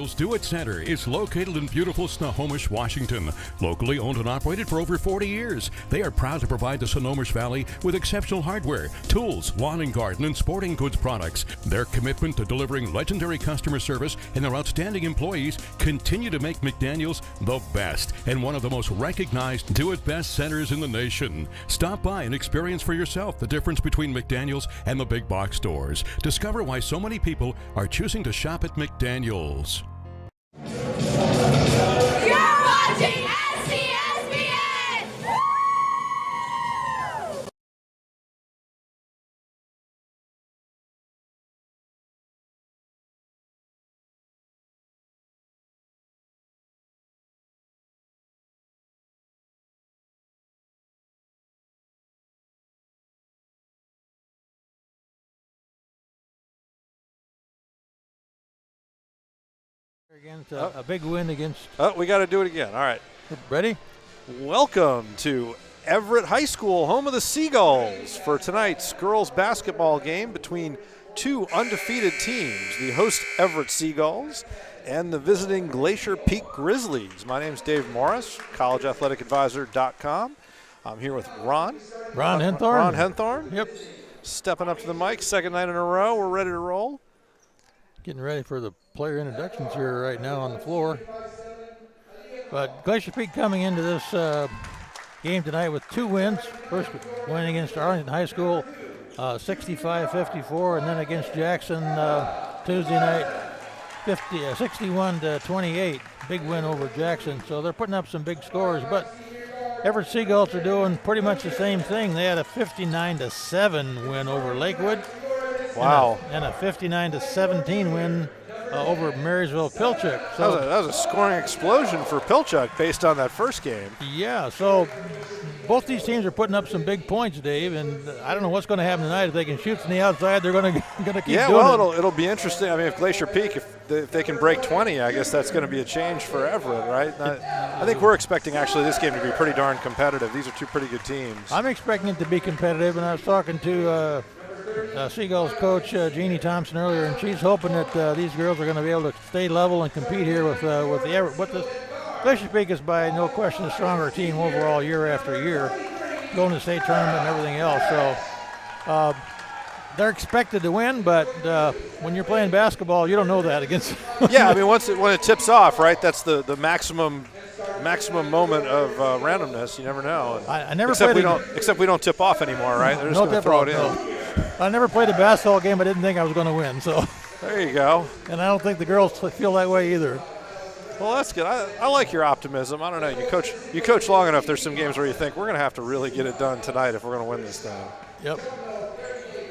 McDaniel's Do It Center is located in beautiful Snohomish, Washington. Locally owned and operated for over 40 years, they are proud to provide the Snohomish Valley with exceptional hardware, tools, lawn and garden, and sporting goods products. Their commitment to delivering legendary customer service and their outstanding employees continue to make McDaniel's the best and one of the most recognized Do It Best centers in the nation. Stop by and experience for yourself the difference between McDaniel's and the big box stores. Discover why so many people are choosing to shop at McDaniel's. You're watching STSPN! Against a big win against. Oh, we got to do it again. All right. Ready? Welcome to Everett High School, home of the Seagulls, for tonight's girls basketball game between two undefeated teams, the host Everett Seagulls and the visiting Glacier Peak Grizzlies. My name's Dave Morris, collegeathleticadvisor.com. I'm here with Ron. Ron Henthorn. Ron Henthorn. Yep. Stepping up to the mic, second night in a row. We're ready to roll. Getting ready for the player introductions here right now on the floor. But Glacier Peak coming into this game tonight with two wins. First win against Arlington High School, 65-54, and then against Jackson Tuesday night, 61-28. Big win over Jackson. So they're putting up some big scores. But Everett Seagulls are doing pretty much the same thing. They had a 59-7 win over Lakewood. Wow. And a 59-17 win over Marysville Pilchuck. So that was a scoring explosion for Pilchuck based on that first game. Yeah, so both these teams are putting up some big points, Dave, and I don't know what's going to happen tonight. If they can shoot from the outside, they're going to keep doing it. Yeah, well, it'll be interesting. I mean, if Glacier Peak, if they can break 20, I guess that's going to be a change for Everett, right? I think we're expecting actually this game to be pretty darn competitive. These are two pretty good teams. I'm expecting it to be competitive, and I was talking to Seagulls coach Jeannie Thompson earlier, and she's hoping that these girls are going to be able to stay level and compete here with the Everett. But the Glacier Peak is by no question a stronger team overall year after year, going to the state tournament and everything else. So they're expected to win, but when you're playing basketball, you don't know that against. Yeah, I mean, when it tips off, right? That's the maximum moment of randomness. You never know. I never except we don't tip off anymore, right? They're just going to throw it in. No. I never played a basketball game. I didn't think I was going to win. So there you go. And I don't think the girls feel that way either. Well, that's good. I like your optimism. I don't know. You coach long enough. There's some games where you think we're going to have to really get it done tonight if we're going to win this thing. Yep.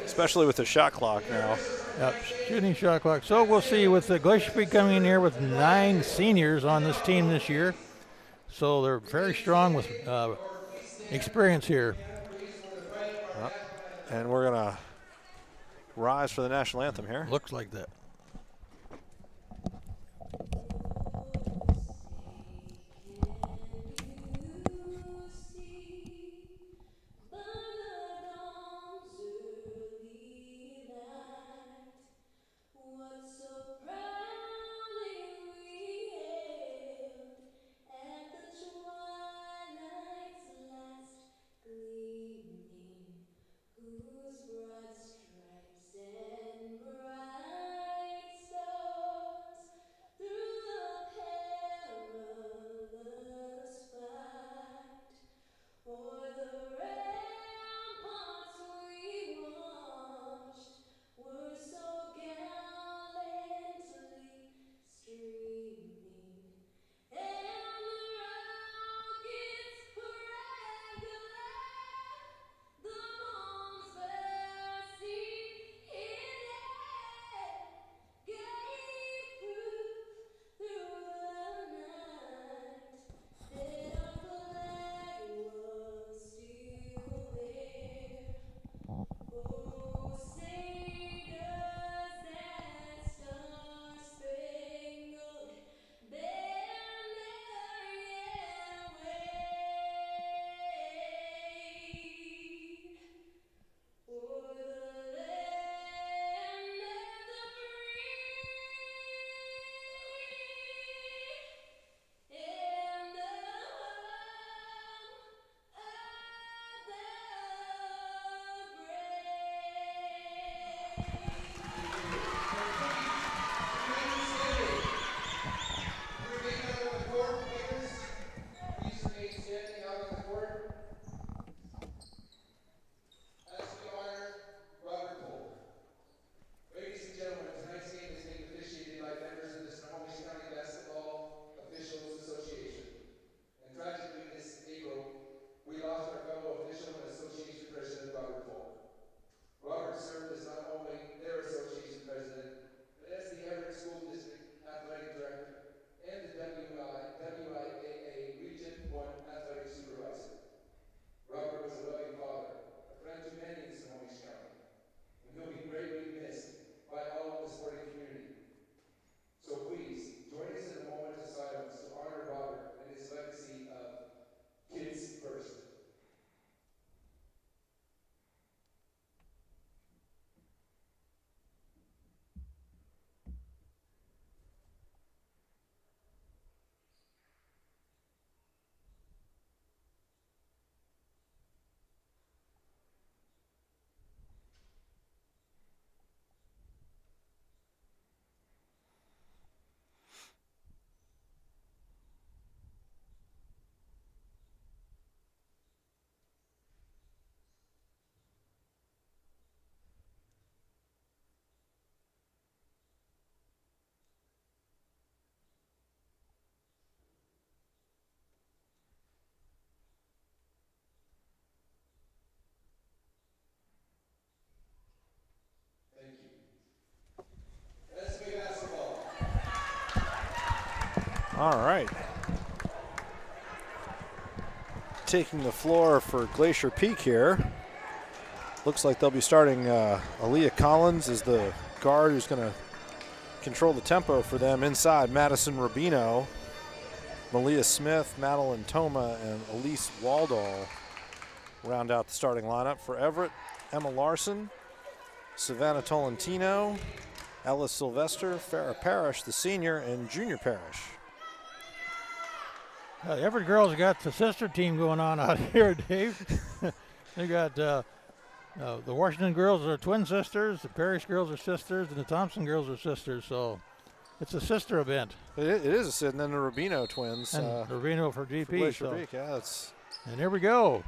Especially with the shot clock now. Yep. Shooting shot clock. So we'll see with the Glacier Peak coming in here with 9 seniors on this team this year. So they're very strong with experience here. And we're going to rise for the national anthem here. Looks like that. All right. Taking the floor for Glacier Peak here. Looks like they'll be starting Aaliyah Collins as the guard who's going to control the tempo for them. Inside, Madison Rubino, Malia Smith, Madeline Toma, and Elise Waldall round out the starting lineup. For Everett, Emma Larson, Savannah Tolentino, Ella Sylvester, Farrah Parrish, the senior, and Junior Parrish. The Everett girls got the sister team going on out here, Dave. They got the Washington girls are twin sisters, the Parrish girls are sisters, and the Thompson girls are sisters. So it's a sister event. It is, and then the Rubino twins. And Rubino for GP. For Glacier Peak, yeah, that's. And here we go.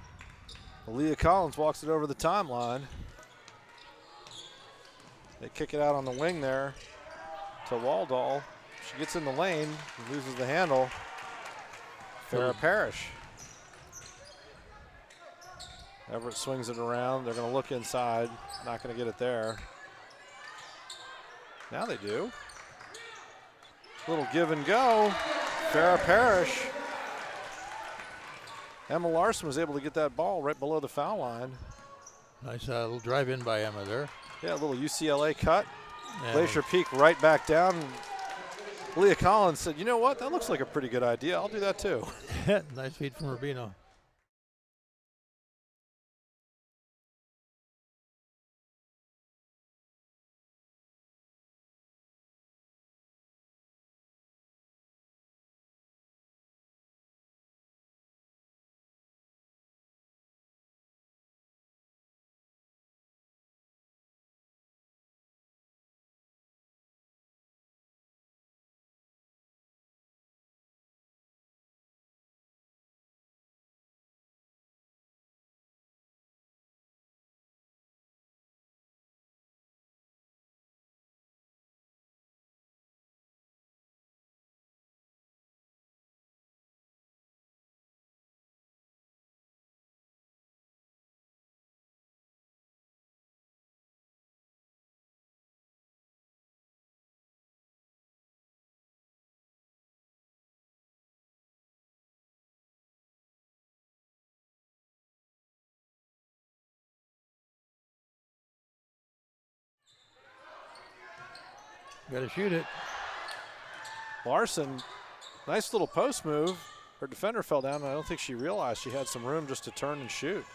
Aaliyah Collins walks it over the timeline. They kick it out on the wing there to Waldall. She gets in the lane, loses the handle. Farrah Parrish. Everett swings it around. They're going to look inside. Not going to get it there. Now they do. Little give and go. Farrah Parrish. Emma Larson was able to get that ball right below the foul line. Nice little drive in by Emma there. Yeah, a little UCLA cut. Glacier Peak right back down. Leah Collins said, you know what, that looks like a pretty good idea. I'll do that too. Nice feed from Rubino. Got to shoot it. Larson, nice little post move. Her defender fell down, and I don't think she realized she had some room just to turn and shoot.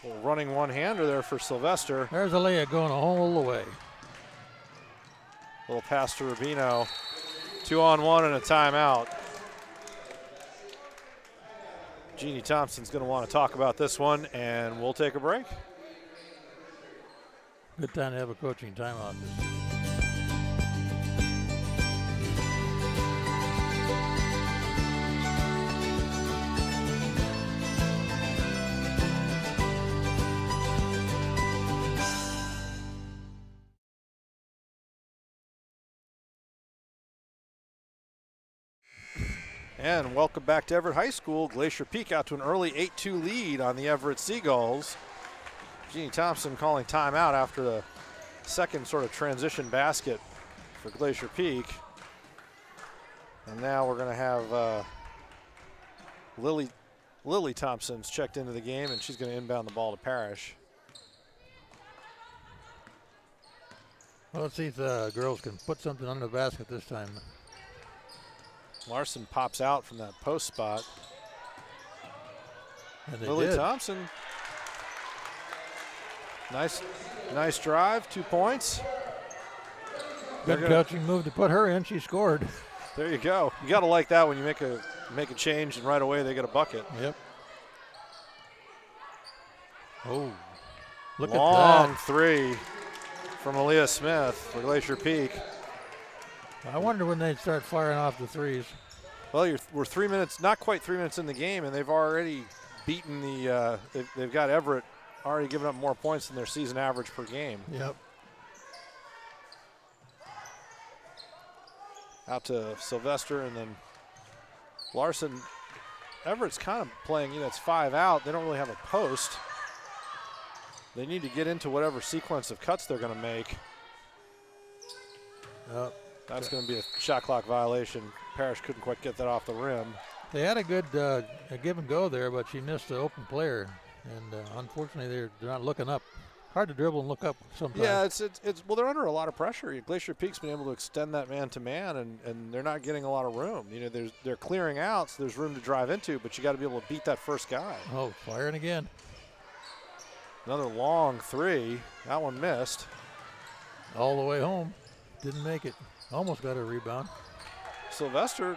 Little running one-hander there for Sylvester. There's Aaliyah going all the way. Little pass to Rubino. 2-on-1 and a timeout. Jeannie Thompson's going to want to talk about this one, and we'll take a break. Good time to have a coaching timeout. And welcome back to Everett High School. Glacier Peak out to an early 8-2 lead on the Everett Seagulls. Jeannie Thompson calling timeout after the second sort of transition basket for Glacier Peak. And now we're going to have Lily Thompson's checked into the game, and she's going to inbound the ball to Parrish. Well, let's see if the girls can put something on the basket this time. Larson pops out from that post spot. And they Lily did. Thompson. Nice drive, 2 points. Good coaching move to put her in. She scored. There you go. You got to like that when you make a change and right away they get a bucket. Yep. Oh, look Long at that. three from Aaliyah Smith for Glacier Peak. I wonder when they'd start firing off the threes. Well, we're 3 minutes, not quite 3 minutes in the game, and they've already beaten the. They've got Everett already giving up more points than their season average per game. Yep. Out to Sylvester and then Larson. Everett's kind of playing, it's 5 out. They don't really have a post. They need to get into whatever sequence of cuts they're going to make. Yep. That's going to be a shot clock violation. Parrish couldn't quite get that off the rim. They had a good give and go there, but she missed the open player, and unfortunately they're not looking up. Hard to dribble and look up sometimes. Yeah, it's well, they're under a lot of pressure. Glacier Peak's been able to extend that man to man, and they're not getting a lot of room. You know, they're clearing out, so there's room to drive into, but you got to be able to beat that first guy. Oh, firing again. Another long three. That one missed. All the way home. Didn't make it. Almost got a rebound. Sylvester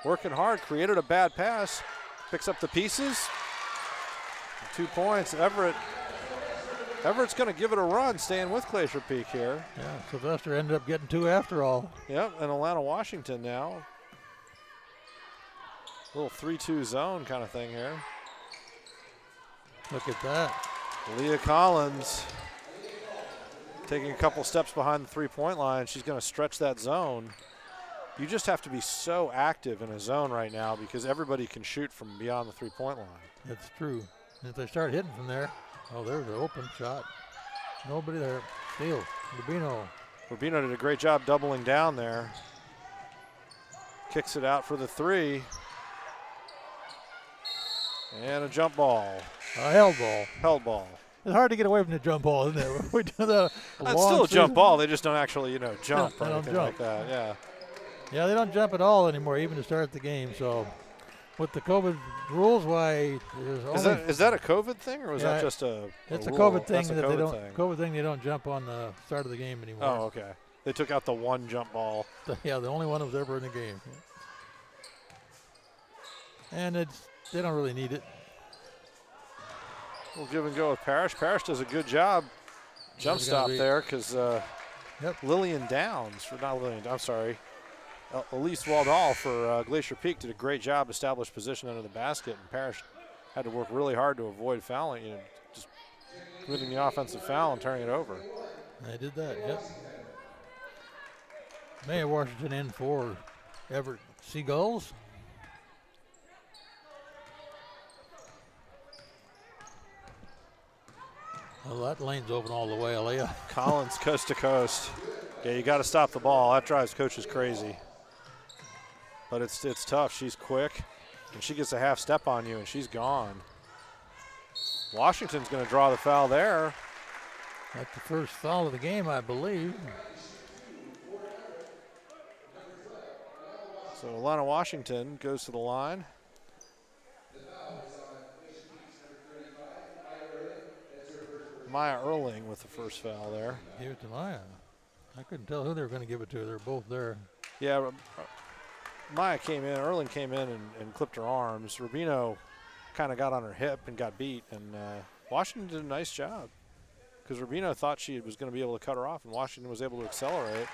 working hard, created a bad pass, picks up the pieces. 2 points. Everett's going to give it a run, staying with Glacier Peak here. Yeah, Sylvester ended up getting 2 after all. Yep, and Atlanta Washington now. Little 3-2 zone kind of thing here. Look at that. Leah Collins taking a couple steps behind the three-point line. She's going to stretch that zone. You just have to be so active in a zone right now because everybody can shoot from beyond the three-point line. That's true. And if they start hitting from there, oh, there's an open shot. Nobody there. Steal. Rubino did a great job doubling down there. Kicks it out for the three. And a jump ball. A held ball. Held ball. It's hard to get away from the jump ball, isn't it? We do that. That's still a jump ball. They just don't actually, jump Yeah, or anything like that. Yeah. Yeah, they don't jump at all anymore, even to start the game. So, with the COVID rules, why there's only Is that a COVID thing, or was that just a it's a rule? COVID thing That's a that they don't thing. COVID thing they don't jump on the start of the game anymore. Oh, okay. They took out the one jump ball. Yeah, the only one that was ever in the game. And they don't really need it. We'll give and go with Parrish. Parrish does a good job. Jump stop there because Lillian Downs, Elise Waldall for Glacier Peak did a great job, established position under the basket, and Parrish had to work really hard to avoid fouling, just committing the offensive foul and turning it over. They did that, yep. Mayor Washington in for Everett Gulls. Well, that lane's open all the way, Aaliyah. Collins coast to coast. Yeah, you got to stop the ball. That drives coaches crazy. But it's tough. She's quick, and she gets a half step on you, and she's gone. Washington's going to draw the foul there. That's the first foul of the game, I believe. So Atlanta Washington goes to the line. Maya Erling with the first foul there. Give it to Maya. I couldn't tell who they were going to give it to. They're both there. Yeah, Maya came in, Erling came in and clipped her arms. Rubino kind of got on her hip and got beat, and Washington did a nice job because Rubino thought she was going to be able to cut her off, and Washington was able to accelerate.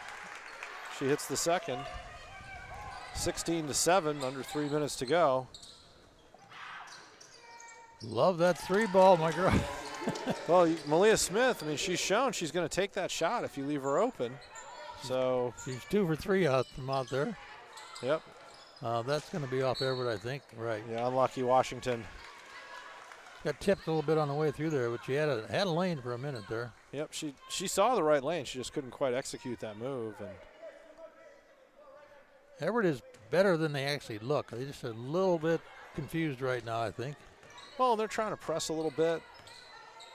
She hits the second. 16-7, under 3 minutes to go. Love that three ball, my girl. Well, Malia Smith, she's shown she's going to take that shot if you leave her open. So she's 2 for 3 from out there. Yep. That's going to be off Everett, I think. Right. Yeah, unlucky Washington. Got tipped a little bit on the way through there, but she had a lane for a minute there. Yep, she saw the right lane. She just couldn't quite execute that move. And Everett is better than they actually look. They're just a little bit confused right now, I think. Well, they're trying to press a little bit.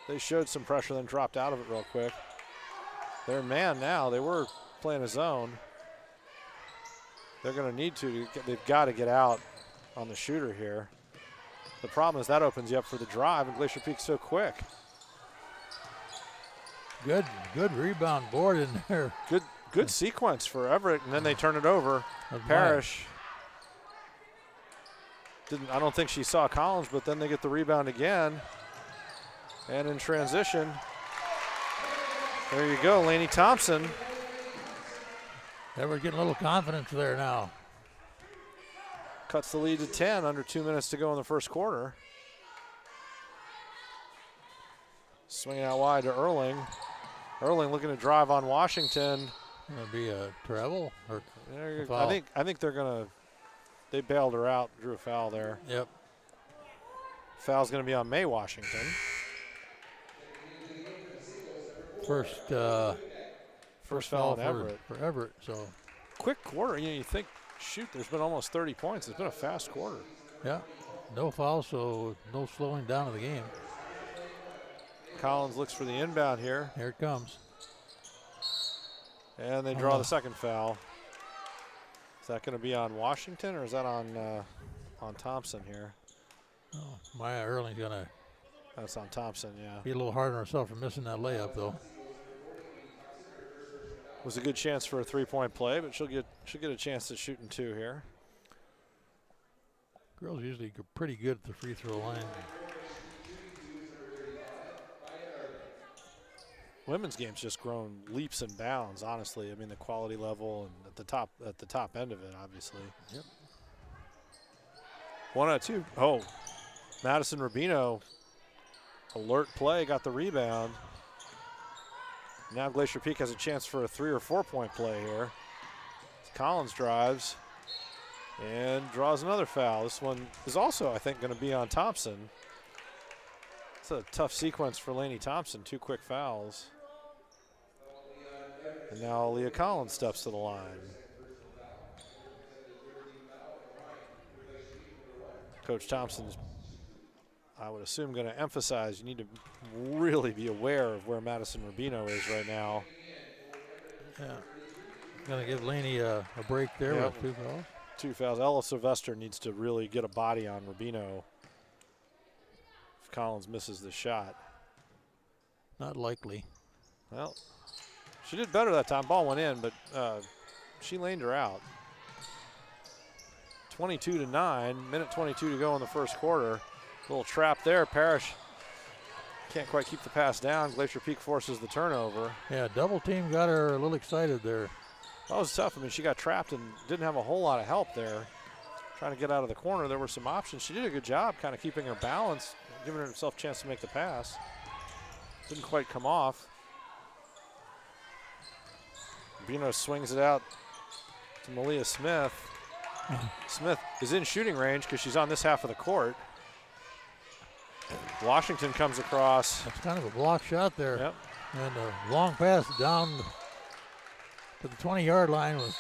They showed some pressure, then dropped out of it real quick. They're man now. They were playing a zone. They're going to need to. They've got to get out on the shooter here. The problem is that opens you up for the drive, and Glacier Peak's so quick. Good rebound board in there. Good sequence for Everett, and then they turn it over. Parrish I don't think she saw Collins, but then they get the rebound again. And in transition, there you go, Lainey Thompson. Everett getting a little confidence there now. Cuts the lead to 10, under 2 minutes to go in the first quarter. Swinging out wide to Erling. Erling looking to drive on Washington. Gonna be a travel or a I foul? think they're gonna. They bailed her out, drew a foul there. Yep. Foul's gonna be on May Washington. First foul on Everett. For Everett. So quick quarter. You think Shoot, there's been almost 30 points. It's been a fast quarter. Yeah, no foul, so no slowing down of the game. Collins looks for the inbound here. Here it comes. And they draw the second foul. Is that going to be on Washington, or is that on Thompson here? Oh, Maya Erling's going to. That's on Thompson, yeah. Be a little hard on herself for missing that layup, though. Was a good chance for a three-point play, but she'll get a chance at shooting two here. Girls usually pretty good at the free throw line. Women's game's just grown leaps and bounds, honestly. I mean, the quality level and at the top end of it, obviously. Yep. 1 out of 2. Oh, Madison Rubino, alert play, got the rebound. Now Glacier Peak has a chance for a 3 or 4 point play here. Collins drives and draws another foul. This one is also, I think, going to be on Thompson. It's a tough sequence for Lainey Thompson, 2 quick fouls. And now Leah Collins steps to the line. Coach Thompson's, I would assume, going to emphasize you need to really be aware of where Madison Rubino is right now. Yeah. Going to give Laney a break there with 2 fouls. 2 fouls. Ella Sylvester needs to really get a body on Rubino if Collins misses the shot. Not likely. Well, she did better that time. Ball went in, but she laned her out. 22-9, minute 22 to go in the first quarter. Little trap there. Parrish can't quite keep the pass down. Glacier Peak forces the turnover. Yeah, double team got her a little excited there. That was tough. I mean, she got trapped and didn't have a whole lot of help there. Trying to get out of the corner. There were some options. She did a good job kind of keeping her balance, giving herself a chance to make the pass. Didn't quite come off. Bino swings it out to Malia Smith. Smith is in shooting range because she's on this half of the court. Washington comes across. That's kind of a block shot there. Yep. And a long pass down to the 20-yard line was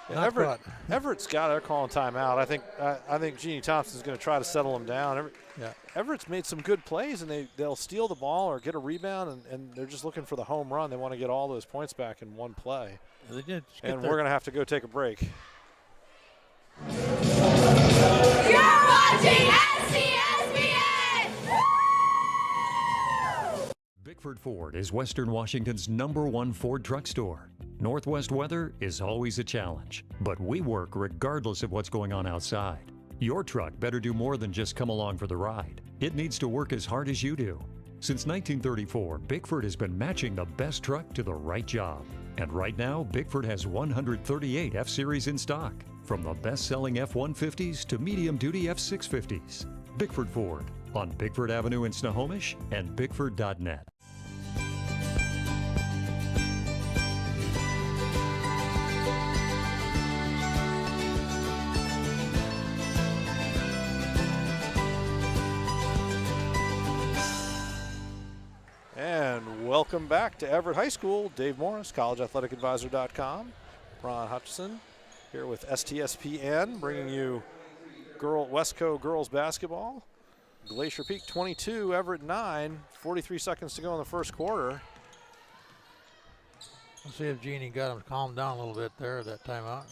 not caught. Everett's got it. They're calling timeout. I think Jeannie Thompson's going to try to settle him down. Everett's made some good plays, and they'll steal the ball or get a rebound, and they're just looking for the home run. They want to get all those points back in one play. They did. And we're going to have to go take a break. You're watching STSPN! Bickford Ford is Western Washington's #1 Ford truck store. Northwest weather is always a challenge, but we work regardless of what's going on outside. Your truck better do more than just come along for the ride. It needs to work as hard as you do. Since 1934, Bickford has been matching the best truck to the right job. And right now, Bickford has 138 F-Series in stock, from the best-selling F-150s to medium-duty F-650s. Bickford Ford on Bickford Avenue in Snohomish and Bickford.net. And welcome back to Everett High School. Dave Morris, collegeathleticadvisor.com. Ron Hutchison here with STSPN, bringing you Westco girls basketball. Glacier Peak 22, Everett 9. 43 seconds to go in the first quarter. Let's see if Jeannie got him calmed down a little bit there at that timeout.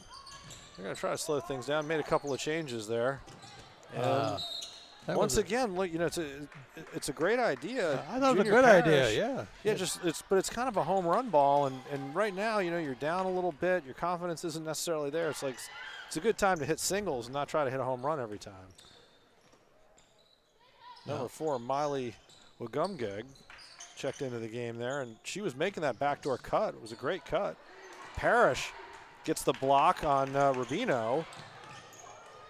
They're going to try to slow things down. Made a couple of changes there. And once again, look, it's a great idea. I thought it was a good idea. Yeah. Yeah, but it's kind of a home run ball, and right now, you're down a little bit. Your confidence isn't necessarily there. It's like it's a good time to hit singles and not try to hit a home run every time. Number 4, Miley Wagumgeg, checked into the game there, and she was making that backdoor cut. It was a great cut. Parrish gets the block on Rubino.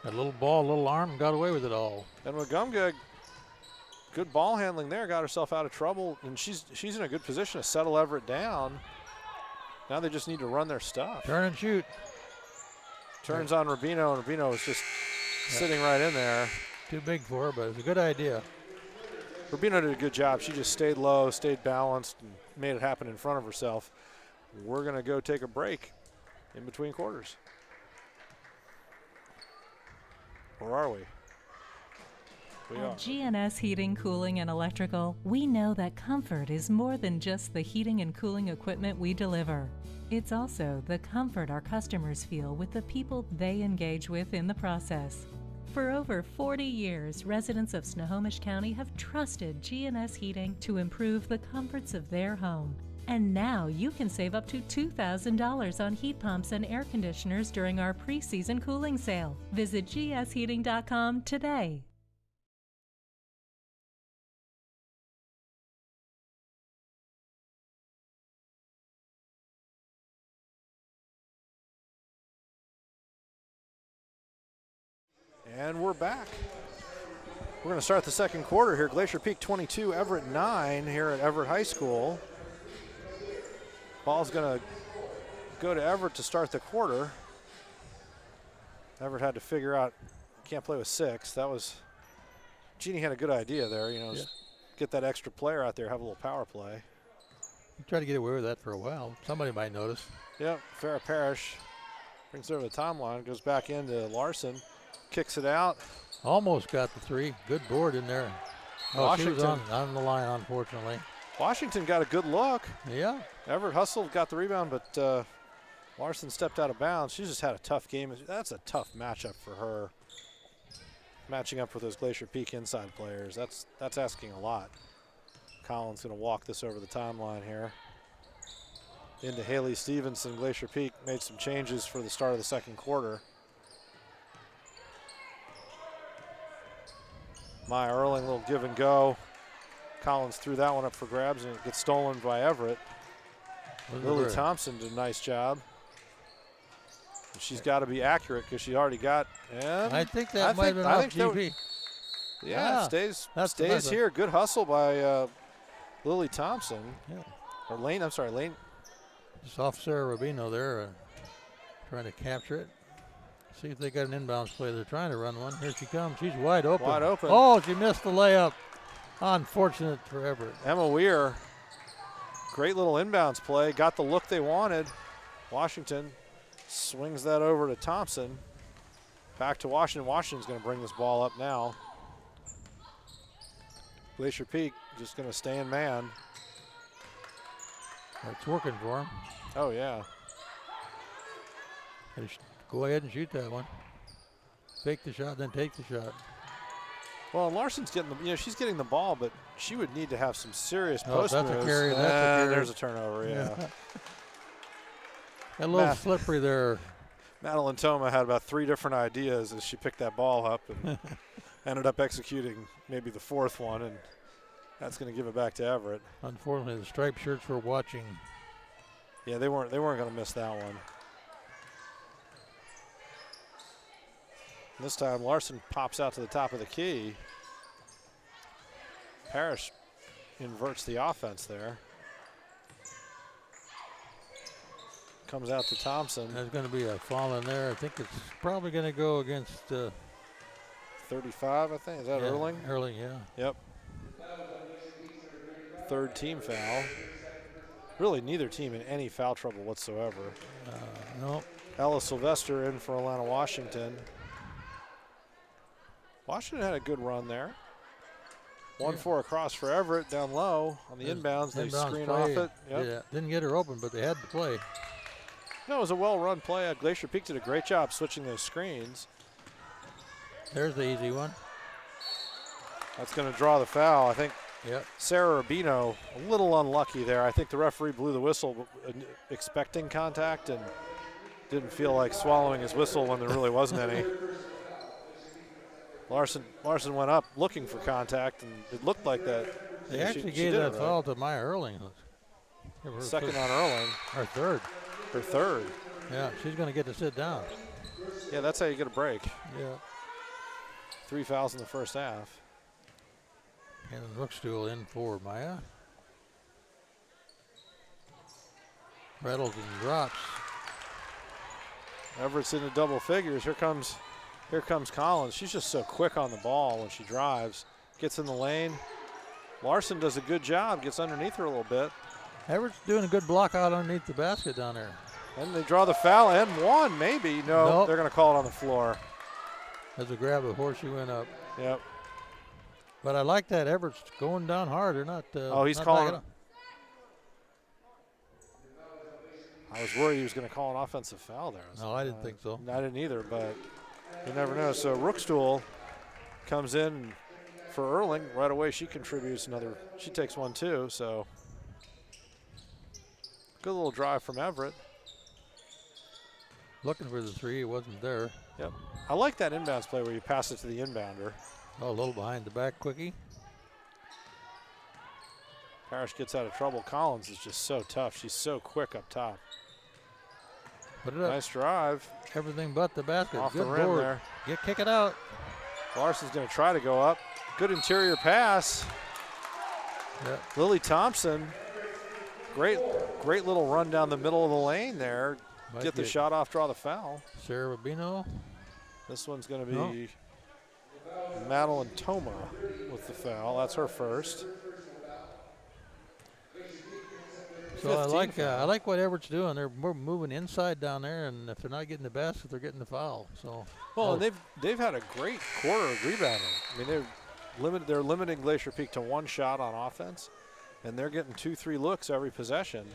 A little ball, little arm, got away with it all. And Wagumgeg, good ball handling there, got herself out of trouble, and she's in a good position to settle Everett down. Now they just need to run their stuff. Turn and shoot. Turns on Rubino, and Rubino is just sitting right in there. Too big for her, but it's a good idea. Rubino did a good job. She just stayed low, stayed balanced, and made it happen in front of herself. We're going to go take a break in between quarters. Where are we? We are. At GNS Heating, Cooling, and Electrical, we know that comfort is more than just the heating and cooling equipment we deliver. It's also the comfort our customers feel with the people they engage with in the process. For over 40 years, residents of Snohomish County have trusted GNS Heating to improve the comforts of their home. And now you can save up to $2,000 on heat pumps and air conditioners during our pre-season cooling sale. Visit gsheating.com today. And we're back. We're going to start the second quarter here. Glacier Peak 22, Everett 9 here at Everett High School. Ball's going to go to Everett to start the quarter. Everett had to figure out, can't play with 6. That was, Jeannie had a good idea there, you know, get that extra player out there, have a little power play. You tried to get away with that for a while. Somebody might notice. Yep, Farrah Parrish brings it over the timeline, goes back into Larson, kicks it out. Almost got the 3. Good board in there. Oh, she was Washington on the line, unfortunately. Washington got a good look. Yeah. Everett hustled, got the rebound, but Larson stepped out of bounds. She's just had a tough game. That's a tough matchup for her. Matching up with those Glacier Peak inside players, that's asking a lot. Collins going to walk this over the timeline here. Into Haley Stevenson. Glacier Peak made some changes for the start of the second quarter. Maya Erling, little give and go. Collins threw that one up for grabs and it gets stolen by Everett. Lily Thompson did a nice job. She's got to be accurate because she already got. And I think that might have been off GP. Yeah, stays here. Good hustle by Lily Thompson. Yeah. Or Lane, I'm sorry, Lane. Just off Sarah Rubino there, trying to capture it. See if they got an inbounds play. They're trying to run one. Here she comes. She's wide open. Wide open. Oh, she missed the layup. Unfortunate for Everett. Emma Weir, great little inbounds play. Got the look they wanted. Washington swings that over to Thompson. Back to Washington. Washington's going to bring this ball up now. Glacier Peak just going to stay in man. It's working for him. Oh, yeah. Go ahead and shoot that one. Fake the shot, then take the shot. Well, Larson's getting she's getting the ball, but she would need to have some serious post that's moves. A carry. That's a carry. There's a turnover, yeah. A little slippery there. Madeline Toma had about 3 different ideas as she picked that ball up and ended up executing maybe the 4th one, and that's going to give it back to Everett. Unfortunately, the striped shirts were watching. Yeah, they weren't going to miss that one. This time Larson pops out to the top of the key. Parrish inverts the offense there. Comes out to Thompson. There's going to be a foul in there. I think it's probably going to go against 35, I think. Is that Erling? Erling, yeah. Yep. 3rd team foul. Really neither team in any foul trouble whatsoever. No. Ella Sylvester in for Atlanta Washington. Washington had a good run there. 1-4 across for Everett down low on the inbounds. They screen off it. Yep. Yeah, didn't get her open, but they had to play. No, it was a well-run play. Glacier Peak did a great job switching those screens. There's the easy one. That's going to draw the foul. I think Yep. Sarah Rubino a little unlucky there. I think the referee blew the whistle expecting contact and didn't feel like swallowing his whistle when there really wasn't any. Larson went up looking for contact, and it looked like that. They actually gave that foul to Maya Erling. Second on Erling. Her third. Her third. Yeah, she's going to get to sit down. Yeah, that's how you get a break. Yeah. 3 fouls in the first half. And Rookstool in for Maya. Rattles and drops. Everett's into double figures. Here comes Collins. She's just so quick on the ball when she drives. Gets in the lane. Larson does a good job. Gets underneath her a little bit. Everett's doing a good block out underneath the basket down there. And they draw the foul and one, maybe. No, Nope. They're going to call it on the floor. As a grab before she went up. Yep. But I like that Everett's going down hard. They're not. He's not calling. backing up. I was worried he was going to call an offensive foul there. No, I didn't think so. I didn't either, but you never know. So Rookstool comes in for Erling. Right away she contributes another. She takes one too, so good little drive from Everett. Looking for the three, it wasn't there. Yep. I like that inbounds play where you pass it to the inbounder. Oh, a little behind the back quickie. Parrish gets out of trouble. Collins is just so tough. She's so quick up top. Put it up. Nice drive. Everything but the basket. Off Good the rim board. there. Kick it out. Larson's going to try to go up. Good interior pass. Yep. Lily Thompson. Great little run down the middle of the lane there. Might Get the get shot off, draw the foul. Sarah Rubino. This one's going to be Madeline Toma with the foul. That's her first. So I like what Everett's doing. They're moving inside down there, and if they're not getting the basket, they're getting the foul. So and they've had a great quarter of rebounding. I mean, they're limiting Glacier Peak to one shot on offense, and they're getting 2-3 looks every possession.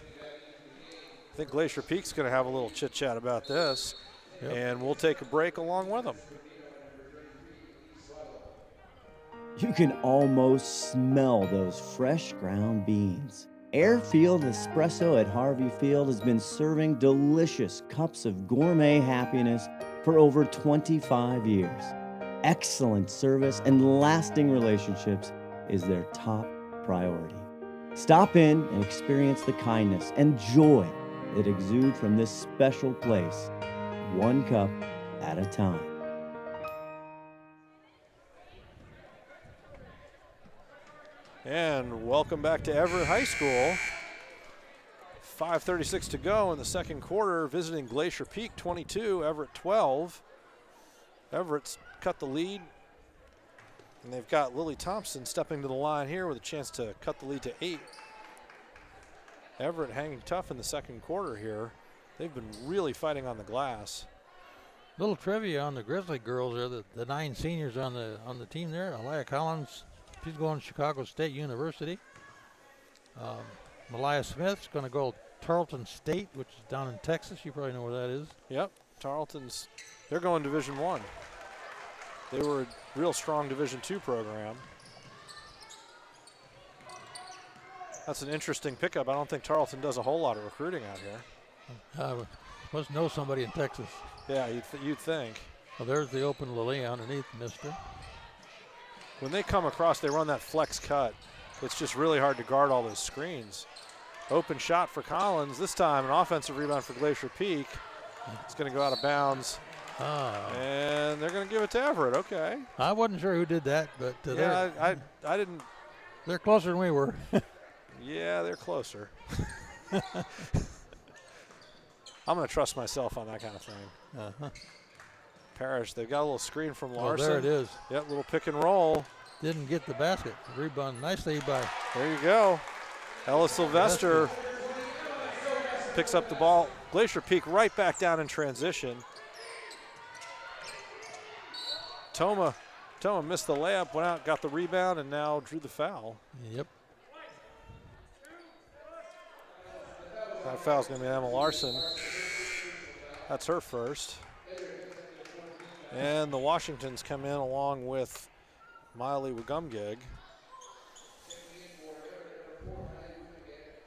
I think Glacier Peak's going to have a little chit chat about this, and we'll take a break along with them. You can almost smell those fresh ground beans. Airfield Espresso at Harvey Field has been serving delicious cups of gourmet happiness for over 25 years. Excellent service and lasting relationships is their top priority. Stop in and experience the kindness and joy that exude from this special place, one cup at a time. And welcome back to Everett High School. 5:36 to go in the second quarter, visiting Glacier Peak 22, Everett 12. Everett's cut the lead, and they've got Lily Thompson stepping to the line here with a chance to cut the lead to 8. Everett hanging tough in the second quarter here. They've been really fighting on the glass. little trivia on the Grizzly girls there. The 9 seniors on the team there. Aliyah Collins, she's going to Chicago State University. Malaya Smith's going to go Tarleton State, which is down in Texas. You probably know where that is. Yep, Tarleton's, they're going Division I. They were a real strong Division II program. That's an interesting pickup. I don't think Tarleton does a whole lot of recruiting out here. Must know somebody in Texas. Yeah, you'd think. Well, there's the open Lily underneath, mister. When they come across, they run that flex cut. It's just really hard to guard all those screens. Open shot for Collins. This time an offensive rebound for Glacier Peak. It's going to go out of bounds. And they're going to give it to Everett. Okay. I wasn't sure who did that, but yeah, I didn't. They're closer than we were. Yeah, they're closer. I'm going to trust myself on that kind of thing. Parrish, they've got a little screen from Larson. Oh, there it is. Yep, little pick and roll. Didn't get the basket. Rebound nicely by. There you go. Ella Sylvester picks up the ball. Glacier Peak right back down in transition. Toma missed the layup, went out, got the rebound, and now drew the foul. Yep. That foul's going to be Emma Larson. That's her first. And the Washingtons come in along with Miley Wagumgig.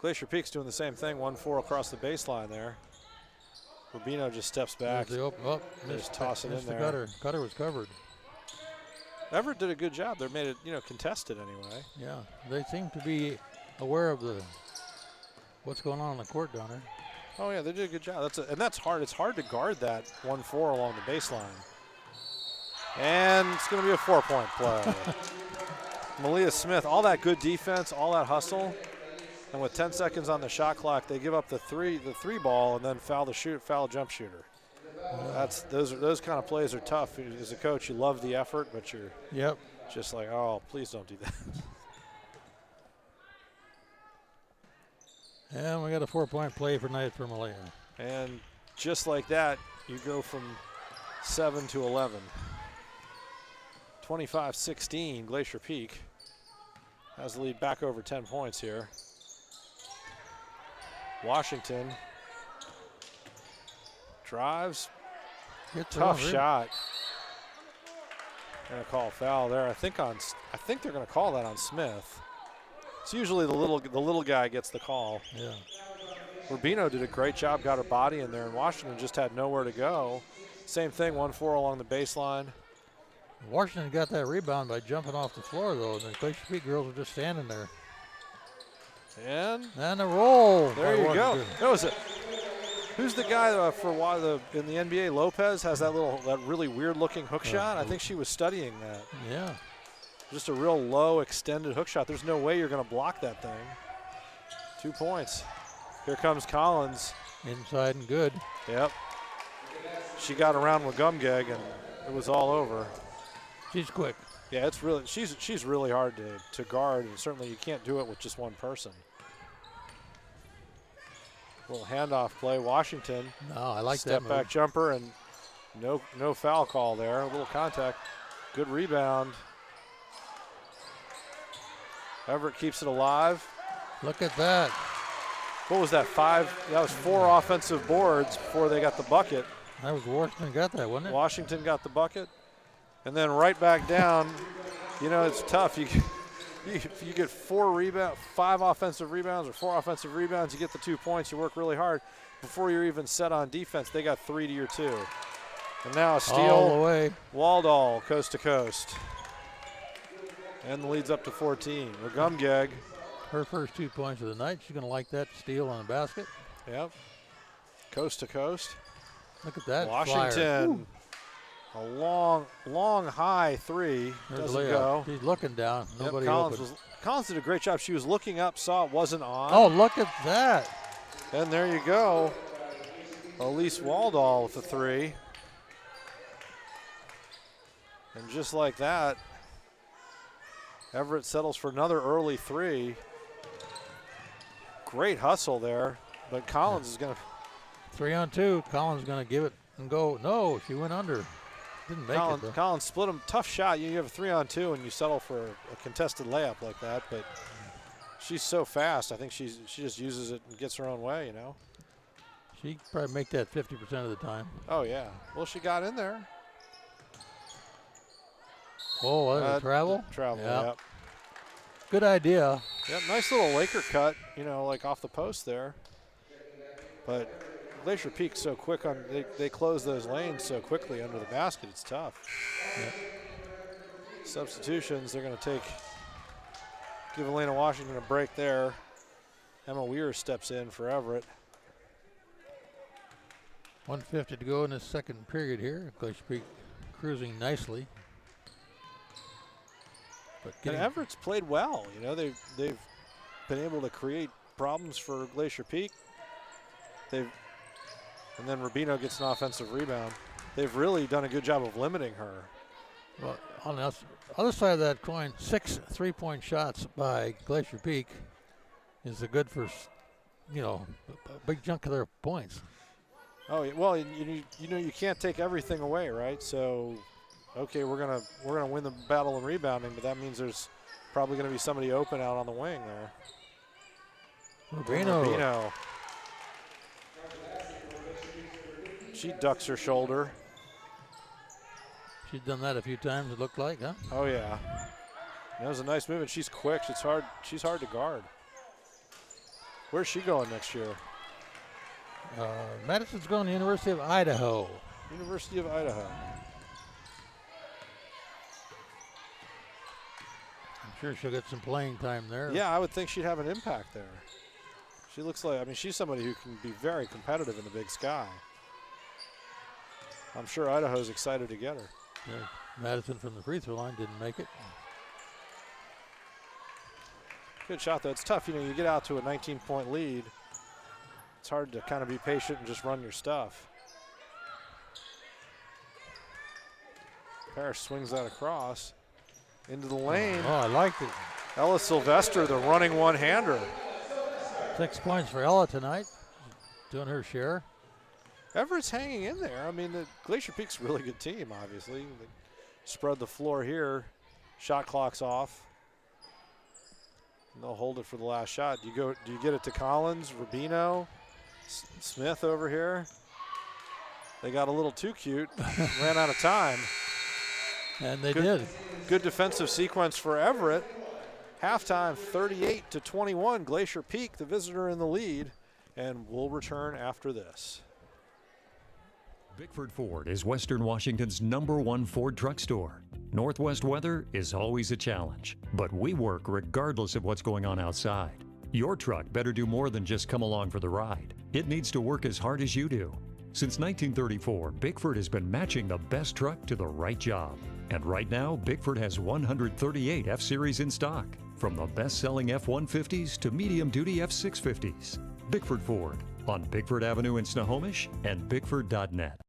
Glacier Peak's doing the same thing, 1-4 across the baseline there. Rubino just steps back. Just toss it in there. Cutter was covered. Everett did a good job. They made it, contested anyway. Yeah, they seem to be aware of what's going on the court down there. Oh yeah, they did a good job. That's hard. It's hard to guard that 1-4 along the baseline. And it's going to be a 4-point play. Malia Smith, all that good defense, all that hustle, and with 10 seconds on the shot clock, they give up the three ball and then foul the jump shooter. Those kind of plays are tough. As a coach, you love the effort, but you're just like, oh, please don't do that. And we got a 4-point play for night for Malaya. And just like that, you go from 7 to 11. 25-16, Glacier Peak has the lead back over 10 points here. Washington drives, tough shot. Gonna call a foul there. I think they're gonna call that on Smith. It's usually the little guy gets the call. Yeah. Rubino did a great job, got her body in there, and Washington just had nowhere to go. Same thing, 1-4 along the baseline. Washington got that rebound by jumping off the floor, though, and the Glacier Peak girls were just standing there. And a roll. There you go. That was it. Who's the guy in the NBA? Lopez has that really weird-looking hook shot. I think she was studying that. Yeah. Just a real low, extended hook shot. There's no way you're going to block that thing. 2 points. Here comes Collins. Inside and good. Yep. She got around with Gumgeg, and it was all over. She's quick. Yeah, it's really she's really hard to guard, and certainly you can't do it with just one person. Little handoff play, Washington. No, I like that step move. back jumper, and no foul call there. A little contact, good rebound. Everett keeps it alive. Look at that. What was that, 5? That was 4 offensive boards before they got the bucket. That was Washington got that, wasn't it? Washington got the bucket. And then right back down, it's tough. You get 5 offensive rebounds or 4 offensive rebounds, you get the 2 points, you work really hard. Before you're even set on defense, they got 3 to your 2. And now a steal. All the way. Waldall, coast to coast. And the lead's up to 14. Gumgeg. Her first 2 points of the night. She's going to like that steal on the basket. Yep. Coast to coast. Look at that. Washington. A long high 3. Doesn't go. She's looking down. Nobody Collins did a great job. She was looking up, saw it wasn't on. Oh, look at that. And there you go. Elise Waldall with the 3. And just like that, Everett settles for another early 3. Great hustle there, but Collins is going to. 3 on 2. Collins is going to give it and go. No, she went under. Didn't make it, though. Collins split him. Tough shot. You have a 3 on 2 and you settle for a contested layup like that, but she's so fast. I think she just uses it and gets her own way, She probably make that 50% of the time. Oh, yeah. Well, she got in there. Oh, that was travel? Travel, yeah. Yep. Good idea. Yep, nice little Laker cut, like off the post there. But Glacier Peak's so quick they close those lanes so quickly under the basket. It's tough. Yep. Substitutions, they're going to give Elena Washington a break there. Emma Weir steps in for Everett. 1:50 to go in the second period here. Glacier Peak cruising nicely. And Everett's played well. They've been able to create problems for Glacier Peak. And then Rubino gets an offensive rebound. They've really done a good job of limiting her. Well, on the other side of that coin, 6 3-point shots by Glacier Peak is a good for, a big chunk of their points. Oh, well, you can't take everything away, right? So, okay, we're gonna win the battle in rebounding, but that means there's probably gonna be somebody open out on the wing there. Rubino. She ducks her shoulder. She's done that a few times, it looked like, huh? Oh, yeah. That was a nice move, and she's quick. She's hard to guard. Where's she going next year? Madison's going to the University of Idaho. University of Idaho. I'm sure she'll get some playing time there. Yeah, I would think she'd have an impact there. She looks like, she's somebody who can be very competitive in the Big Sky. I'm sure Idaho's excited to get her. Yeah, Madison from the free throw line didn't make it. Good shot, though. It's tough. You get out to a 19-point lead. It's hard to kind of be patient and just run your stuff. Parrish swings that across into the lane. Oh, I liked it. Ella Sylvester, the running one-hander. 6 points for Ella tonight. Doing her share. Everett's hanging in there. The Glacier Peak's a really good team, obviously. spread the floor here. Shot clock's off. And they'll hold it for the last shot. Do you get it to Collins, Rubino, Smith over here? They got a little too cute, ran out of time. And they did. Good defensive sequence for Everett. Halftime 38-21. Glacier Peak, the visitor, in the lead, and we'll return after this. Bickford Ford is Western Washington's #1 Ford truck store. Northwest weather is always a challenge, but we work regardless of what's going on outside. Your truck better do more than just come along for the ride. It needs to work as hard as you do. Since 1934, Bickford has been matching the best truck to the right job. And right now, Bickford has 138 F-Series in stock, from the best-selling F-150s to medium-duty F-650s. Bickford Ford, on Bickford Avenue in Snohomish and Bickford.net.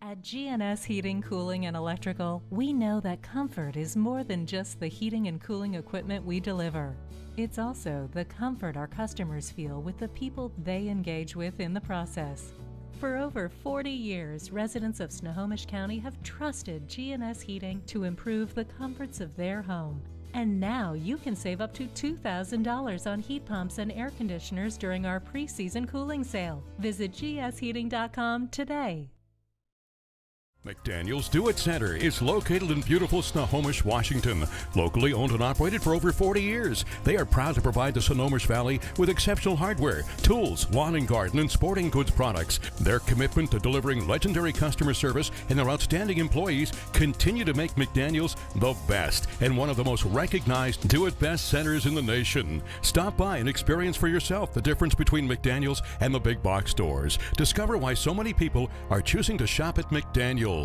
At GNS Heating, Cooling, and Electrical, we know that comfort is more than just the heating and cooling equipment we deliver. It's also the comfort our customers feel with the people they engage with in the process. For over 40 years, residents of Snohomish County have trusted GNS Heating to improve the comforts of their home. And now you can save up to $2,000 on heat pumps and air conditioners during our pre-season cooling sale. Visit gsheating.com today. McDaniel's Do-It Center is located in beautiful Snohomish, Washington. Locally owned and operated for over 40 years, they are proud to provide the Snohomish Valley with exceptional hardware, tools, lawn and garden, and sporting goods products. Their commitment to delivering legendary customer service and their outstanding employees continue to make McDaniel's the best and one of the most recognized do-it-best centers in the nation. Stop by and experience for yourself the difference between McDaniel's and the big box stores. Discover why so many people are choosing to shop at McDaniel's.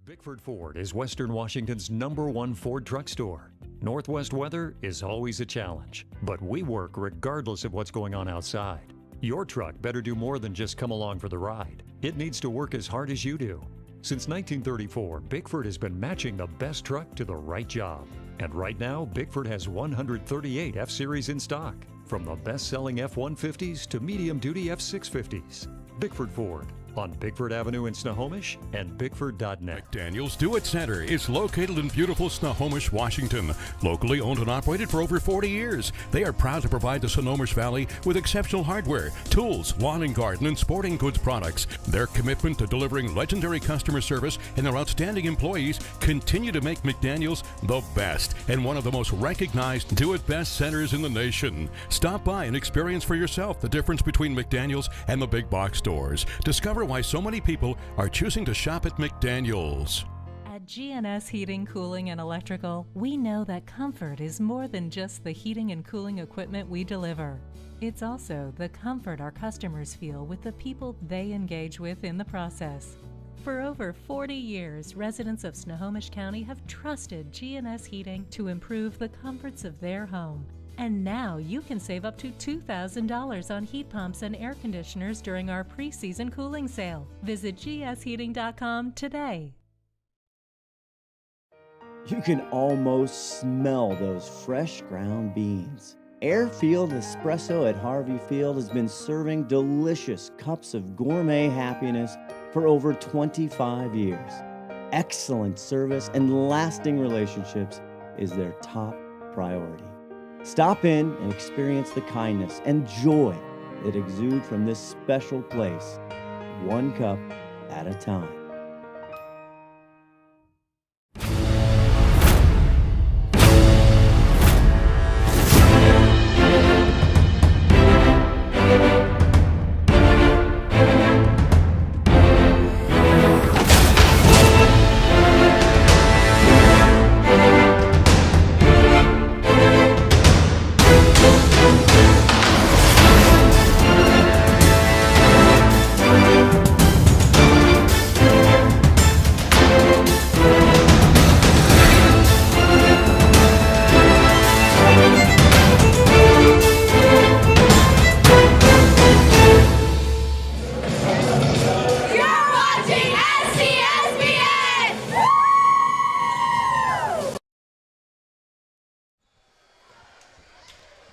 Bickford Ford is Western Washington's #1 Ford truck store. Northwest weather is always a challenge, but we work regardless of what's going on outside. Your truck better do more than just come along for the ride. It needs to work as hard as you do. Since 1934, Bickford has been matching the best truck to the right job. And right now, Bickford has 138 F-Series in stock, from the best-selling F-150s to medium-duty F-650s. Bickford Ford, on Bickford Avenue in Snohomish and Bickford.net. McDaniel's Do-It Center is located in beautiful Snohomish, Washington. Locally owned and operated for over 40 years, they are proud to provide the Snohomish Valley with exceptional hardware, tools, lawn and garden, and sporting goods products. Their commitment to delivering legendary customer service and their outstanding employees continue to make McDaniel's the best and one of the most recognized do-it-best centers in the nation. Stop by and experience for yourself the difference between McDaniel's and the big box stores. Discover why so many people are choosing to shop at McDaniel's. At GNS Heating, Cooling, and Electrical, we know that comfort is more than just the heating and cooling equipment we deliver. It's also the comfort our customers feel with the people they engage with in the process. For over 40 years, residents of Snohomish County have trusted GNS Heating to improve the comforts of their home. And now you can save up to $2,000 on heat pumps and air conditioners during our pre-season cooling sale. Visit gsheating.com today. You can almost smell those fresh ground beans. Airfield Espresso at Harvey Field has been serving delicious cups of gourmet happiness for over 25 years. Excellent service and lasting relationships is their top priority. Stop in and experience the kindness and joy that exude from this special place, one cup at a time. You're watching STSPN!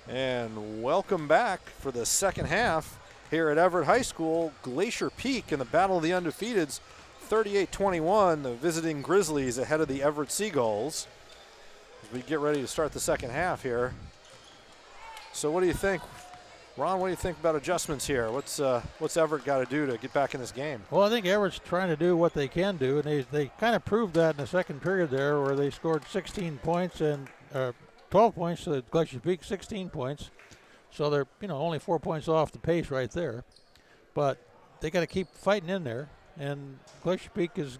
And welcome back for the second half here at Everett High School. Glacier Peak in the Battle of the Undefeateds, 38-21. The visiting Grizzlies ahead of the Everett Seagulls as we get ready to start the second half here. So what do you think, Ron? What do you think about adjustments here? What's Everett got to do to get back in this game? Well, I think Everett's trying to do what they can do, and they kind of proved that in the second period there, where they scored 16 points and 12 points to Glacier Peak, 16 points. So they're only 4 points off the pace right there, but they got to keep fighting in there, and Glacier Peak has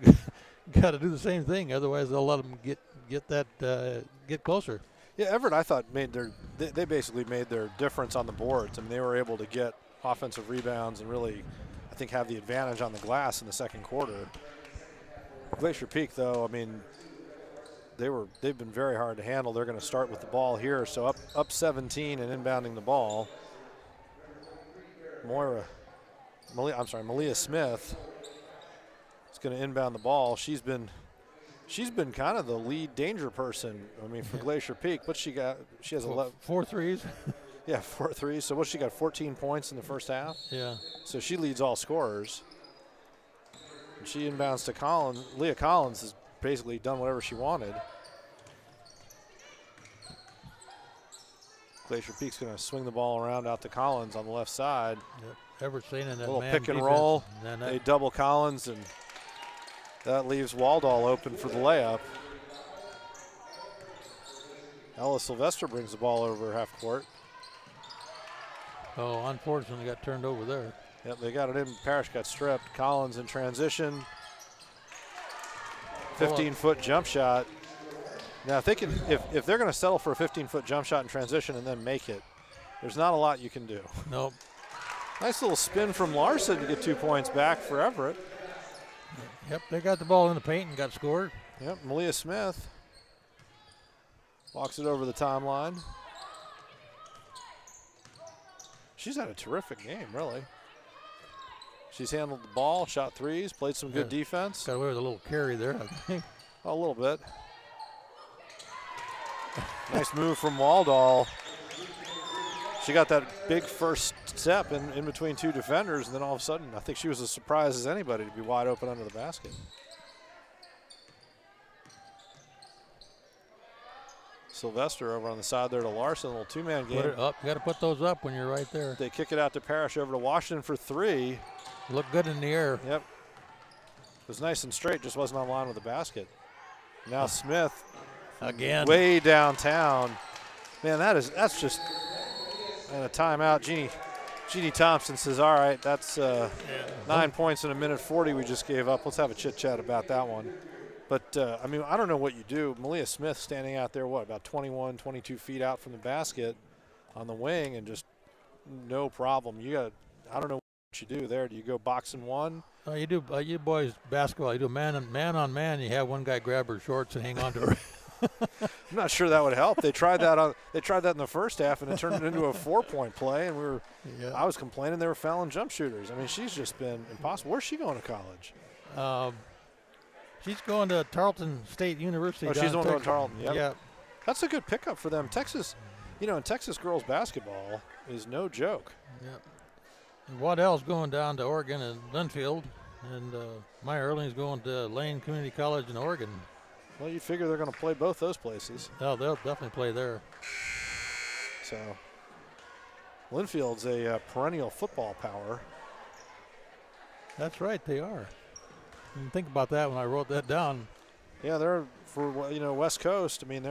got to do the same thing. Otherwise, they'll let them get closer. Yeah, Everett, I thought they basically made their difference on the boards. I mean, they were able to get offensive rebounds and really, I think, have the advantage on the glass in the second quarter. Glacier Peak, though, I mean, they've been very hard to handle. They're going to start with the ball here, so up 17 and inbounding the ball. Malia Smith is going to inbound the ball. She's been kind of the lead danger person. I mean, for Glacier Peak, what she got? She has 11. 4 threes. Yeah, 4 threes. So what she got? 14 points in the first half. Yeah. So she leads all scorers. And she inbounds to Collins. Leah Collins has basically done whatever she wanted. Glacier Peak's going to swing the ball around out to Collins on the left side. Yep. Everett's staying in that little man pick and defense. roll. And They double Collins, and that leaves Waldall open for the layup. Ella Sylvester brings the ball over half court. Oh, unfortunately got turned over there. Yep, they got it in. Parrish got stripped. Collins in transition. 15-foot jump shot. Now, if they're going to settle for a 15-foot jump shot in transition and then make it, there's not a lot you can do. Nope. Nice little spin from Larson to get 2 points back for Everett. Yep, they got the ball in the paint and got scored. Yep, Malia Smith walks it over the timeline. She's had a terrific game, really. She's handled the ball, shot threes, played some good defense. Got away with a little carry there, I think. A little bit. Nice move from Waldall. She got that big first step in between two defenders, and then all of a sudden, I think she was as surprised as anybody to be wide open under the basket. Sylvester over on the side there to Larson, a little two-man game. Put it up. You got to put those up when you're right there. They kick it out to Parrish over to Washington for three. Look good in the air. Yep. It was nice and straight, just wasn't on line with the basket. Now Smith again, way downtown. Man, that's just and a timeout. Jeannie Thompson says, all right, that's 9 points in a minute 40 we just gave up. Let's have a chit-chat about that one. But, I mean, I don't know what you do. Malia Smith standing out there, about 21, 22 feet out from the basket on the wing, and just no problem. I don't know what you do there. Do you go box and one? You do. You boys basketball. You do man on man. You have one guy grab her shorts and hang on to her. I'm not sure that would help. They tried that in the first half, and it turned it into a 4-point play. And I was complaining they were fouling jump shooters. I mean, she's just been impossible. Where's she going to college? She's going to Tarleton State University. Oh, she's going to Tarleton. Yep. Yeah. That's a good pickup for them. Texas, in Texas girls basketball is no joke. Yep. And Waddell's going down to Oregon and Linfield, and Maya Erling's going to Lane Community College in Oregon. Well, you figure they're going to play both those places. Oh, they'll definitely play there. So, Linfield's a perennial football power. That's right, they are. I didn't think about that when I wrote that down. Yeah, they're for West Coast. I mean,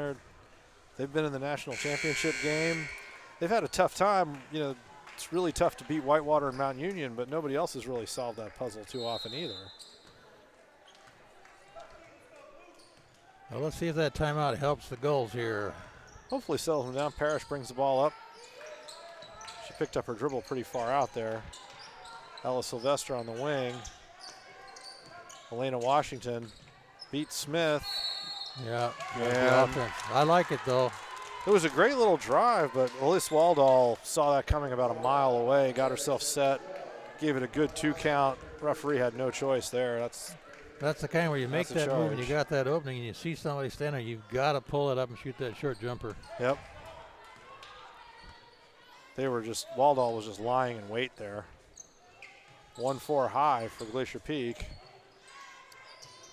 they've been in the national championship game. They've had a tough time. It's really tough to beat Whitewater and Mount Union, but nobody else has really solved that puzzle too often either. Well, let's see if that timeout helps the Gulls here. Hopefully settles them down. Parrish brings the ball up. She picked up her dribble pretty far out there. Ella Sylvester on the wing. Elena Washington beats Smith. Yeah. I like it, though. It was a great little drive, but Elise Waldall saw that coming about a mile away, got herself set, gave it a good 2 count. Referee had no choice there. That's the kind where you make that move and you charge. got that opening and you see somebody standing there, you've got to pull it up and shoot that short jumper. Yep. Waldall was just lying in wait there. 1-4 high for Glacier Peak.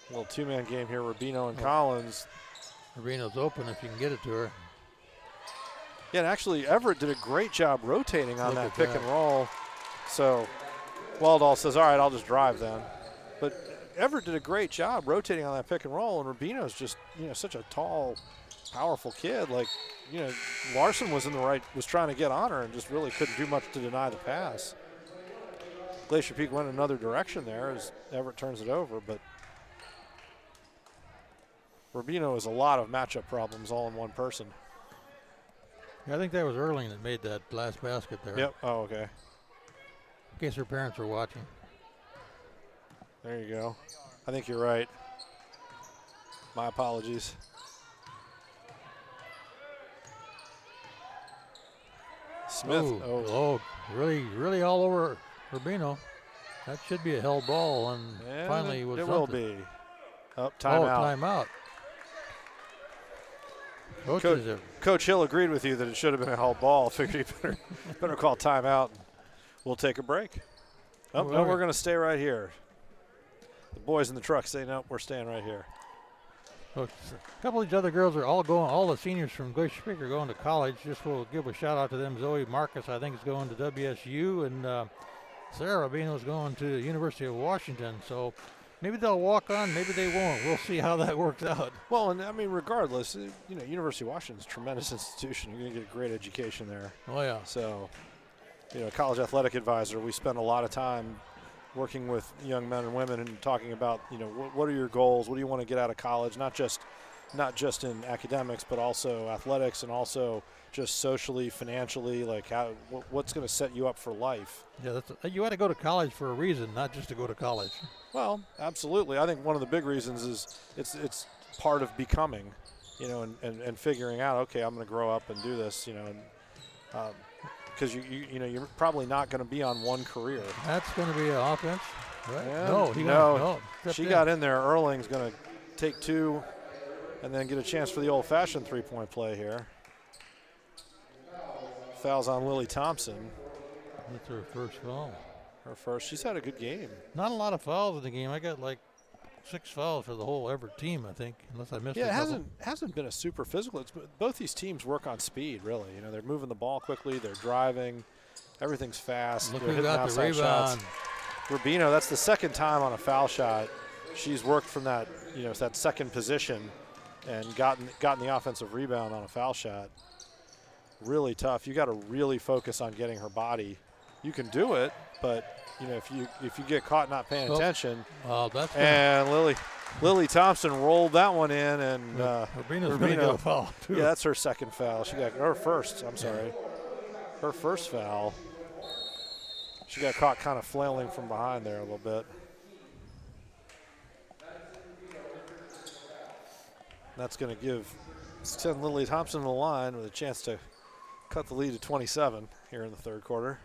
A little two-man game here, Rubino and Collins. Rubino's open if you can get it to her. Yeah, and actually Everett did a great job rotating on that pick and roll. So Waldall says, all right, I'll just drive then. But Everett did a great job rotating on that pick and roll, and Rubino's just, such a tall, powerful kid. Larson was was trying to get on her and just really couldn't do much to deny the pass. Glacier Peak went another direction there as Everett turns it over, but Rubino has a lot of matchup problems all in one person. Yeah, I think that was Erling that made that last basket there. Yep. Oh, okay. In case her parents are watching. There you go. I think you're right. My apologies. Smith. Really all over Rubino. That should be a held ball, and finally was it something. will be. Timeout. Timeout. Coach Hill agreed with you that it should have been a held ball. Figured he better call timeout. We'll take a break. No, we're going to stay right here. The boys in the truck say, no, we're staying right here. A couple of these other girls are all the seniors from Glacier Peak are going to college. Just we'll give a shout out to them. Zoe Marcus, I think, is going to WSU, and Sarah Rubino's going to the University of Washington. So maybe they'll walk on, maybe they won't. We'll see how that works out. Well, and I mean, regardless, University of Washington's a tremendous institution. You're going to get a great education there. Oh, yeah. So, college athletic advisor, we spend a lot of time working with young men and women and talking about, what are your goals? What do you want to get out of college? Not just, not just in academics, but also athletics and also just socially, financially, like what's going to set you up for life. Yeah, you ought to go to college for a reason, not just to go to college. Well, absolutely. I think one of the big reasons is it's part of becoming, and figuring out, okay, I'm going to grow up and do this, because you're probably not going to be on one career. That's going to be an offense. Right? No, she got in there. Erling's going to take 2 and then get a chance for the old-fashioned three-point play here. Fouls on Lily Thompson. That's her first foul. Her first. She's had a good game. Not a lot of fouls in the game. I got like 6 fouls for the whole Everett team, I think, unless I missed. Yeah, it hasn't been a super physical. Both these teams work on speed, really. They're moving the ball quickly. They're driving. Everything's fast. Look they're who hitting got the outside rebound. shots. Rubino, that's the second time on a foul shot. She's worked from that, that second position and gotten the offensive rebound on a foul shot. Really tough. You got to really focus on getting her body. You can do it, but if you get caught not paying attention. That's and Lily Thompson rolled that one in, and Rubino's going to get a foul too. Yeah, that's her second foul. She got her first. I'm sorry, her first foul. She got caught kind of flailing from behind there a little bit. That's going to send Lily Thompson to the line with a chance to cut the lead to 27 here in the third quarter.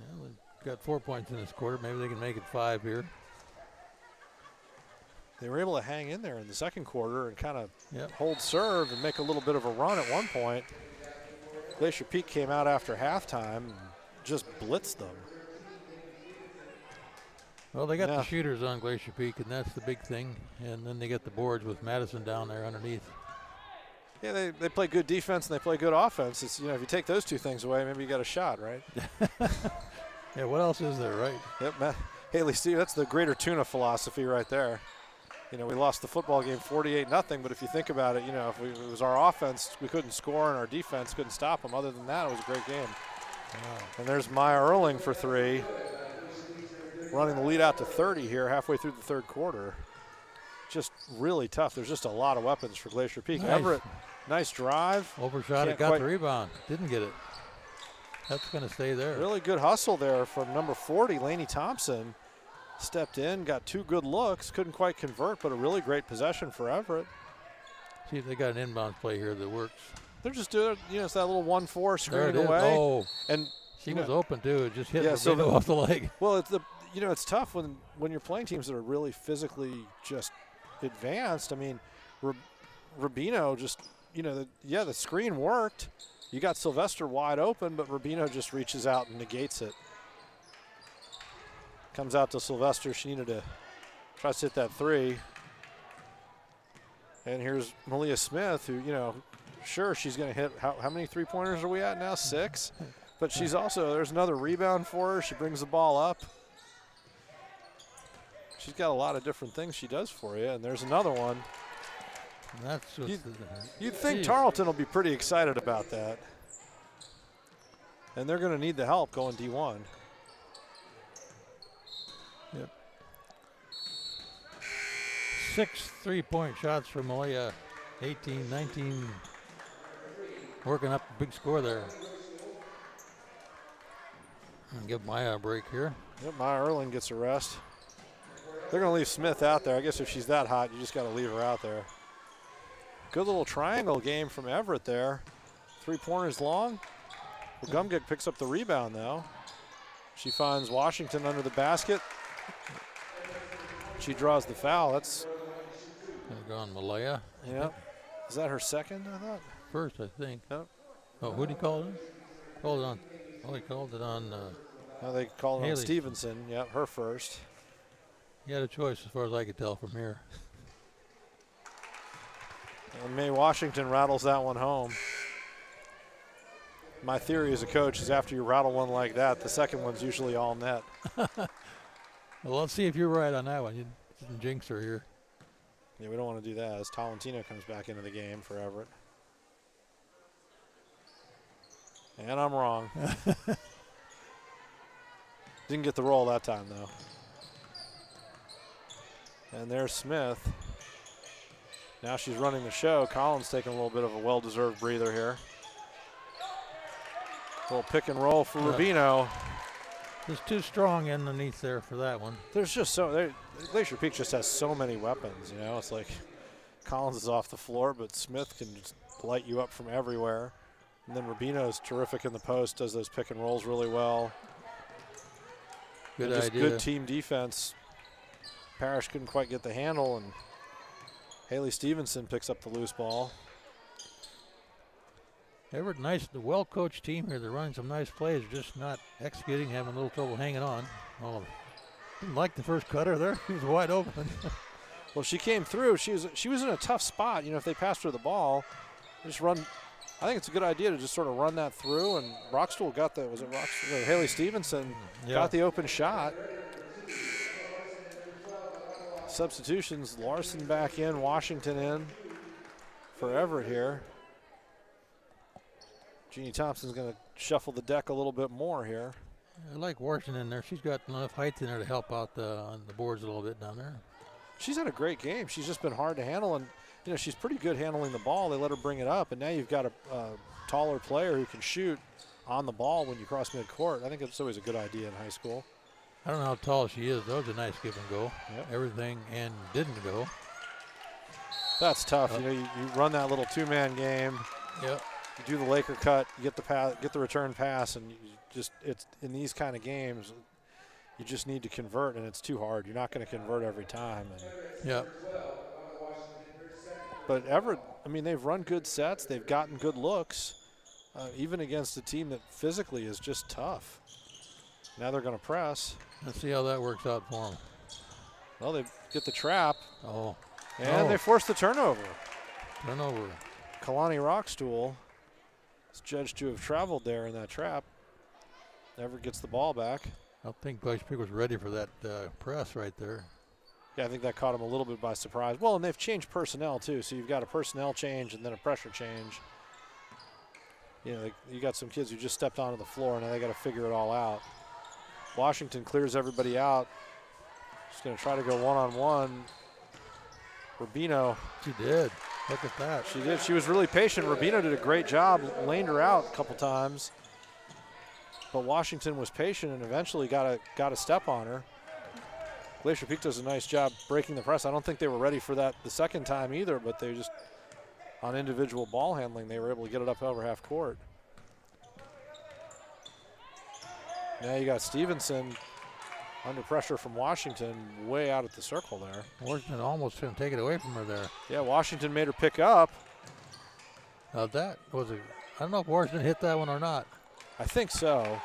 Yeah, they've got 4 points in this quarter. Maybe they can make it 5 here. They were able to hang in there in the second quarter and kind of hold serve and make a little bit of a run at one point. Glacier Peak came out after halftime and just blitzed them. Well, they got the shooters on Glacier Peak, and that's the big thing. And then they get the boards with Madison down there underneath. Yeah, they play good defense and they play good offense. It's, if you take those two things away, maybe you got a shot, right? Yeah, what else is there, right? Yep, Haley Steve, that's the Greater Tuna philosophy right there. We lost the football game 48-0, but if you think about it, if it was our offense, we couldn't score, and our defense couldn't stop them. Other than that, it was a great game. Wow. And there's Maya Erling for 3. Running the lead out to 30 here halfway through the third quarter. Just really tough. There's just a lot of weapons for Glacier Peak. Nice. Everett, nice drive. Overshot it, got the rebound. Didn't get it. That's going to stay there. Really good hustle there from number 40, Lainey Thompson. Stepped in, got 2 good looks. Couldn't quite convert, but a really great possession for Everett. See if they got an inbound play here that works. They're just doing, it's that little 1-4 screen away. Oh, and she was open too. It just hit Rubino off the leg. Well, it's tough when you're playing teams that are really physically just advanced. I mean, Rubino just, the screen worked. You got Sylvester wide open, but Rubino just reaches out and negates it. Comes out to Sylvester. She needed to try to hit that 3. And here's Malia Smith, who, sure, she's going to hit. How many three-pointers are we at now? 6? But she's also, there's another rebound for her. She brings the ball up. She's got a lot of different things she does for you. And there's another one. That's just you'd think Tarleton will be pretty excited about that. And they're going to need the help going D1. Yep. 6 3-point shots for Malia. 18, 19. Working up a big score there. And give Maya a break here. Yep, Maya Erling gets a rest. They're going to leave Smith out there. I guess if she's that hot, you just got to leave her out there. Good little triangle game from Everett there. 3-pointers long. Gumgig picks up the rebound, though. She finds Washington under the basket. She draws the foul. That's gone Malaya. Yeah. Is that her second, I thought? First, I think. Yep. Oh, who did he call it? Called it on. Oh, he called it on. They called it Haley. on Stevenson. Yep, her first. He had a choice as far as I could tell from here. And Mae Washington rattles that one home. My theory as a coach is after you rattle one like that, the second one's usually all net. Well, let's see if you're right on that one. You didn't jinx her here. Yeah, we don't want to do that as Tolentino comes back into the game for Everett. And I'm wrong. Didn't get the roll that time, though. And there's Smith. Now she's running the show. Collins taking a little bit of a well-deserved breather here. Little pick and roll for Rubino. Just too strong underneath there for that one. There's just Glacier Peak just has so many weapons, you know. It's like Collins is off the floor, but Smith can just light you up from everywhere. And then Rubino's terrific in the post, does those pick and rolls really well. Good just idea. Good team defense. Parrish couldn't quite get the handle, and Haley Stevenson picks up the loose ball. Everett, nice, the well-coached team here. They're running some nice plays, just not executing, having a little trouble hanging on. Oh, didn't like the first cutter there. He was wide open. Well, she came through. She was in a tough spot. You know, if they passed her the ball, just run. I think it's a good idea to just sort of run that through. And Rockstool got the, was it Rockstool? Haley Stevenson got the open shot. Substitutions, Larson back in, Washington in for Everett here. Jeannie Thompson's going to shuffle the deck a little bit more here. I like Washington in there. She's got enough height in there to help out on the boards a little bit down there. She's had a great game. She's just been hard to handle, and you know she's pretty good handling the ball. They let her bring it up, and now you've got a taller player who can shoot on the ball when you cross midcourt. I think it's always a good idea in high school. I don't know how tall she is. That was a nice give and go. Yep. Everything and didn't go. That's tough. You know, you run that little two-man game. Yep. You do the Laker cut, you get the pass, get the return pass, and you just it's in these kind of games, you just need to convert, and it's too hard. You're not going to convert every time. Yep. But Everett, I mean, they've run good sets. They've gotten good looks, even against a team that physically is just tough. Now they're going to press. Let's see how that works out for them. Well, they get the trap. Oh. And they force the turnover. Turnover. Kalani Rockstool is judged to have traveled there in that trap. Everett gets the ball back. I don't think Glacier Peak was ready for that press right there. Yeah, I think that caught him a little bit by surprise. Well, and they've changed personnel too, so you've got a personnel change and then a pressure change. You know, you got some kids who just stepped onto the floor, and now they got to figure it all out. Washington clears everybody out. She's going to try to go one-on-one. Rubino. She did. Look at that. She did. She was really patient. Rubino did a great job, laned her out a couple times. But Washington was patient and eventually got a step on her. Glacier Peak does a nice job breaking the press. I don't think they were ready for that the second time either, but they just, on individual ball handling, they were able to get it up over half court. Now you got Stevenson under pressure from Washington, way out at the circle there. Washington almost couldn't take it away from her there. Yeah, Washington made her pick up. That was I don't know if Washington hit that one or not. I think so.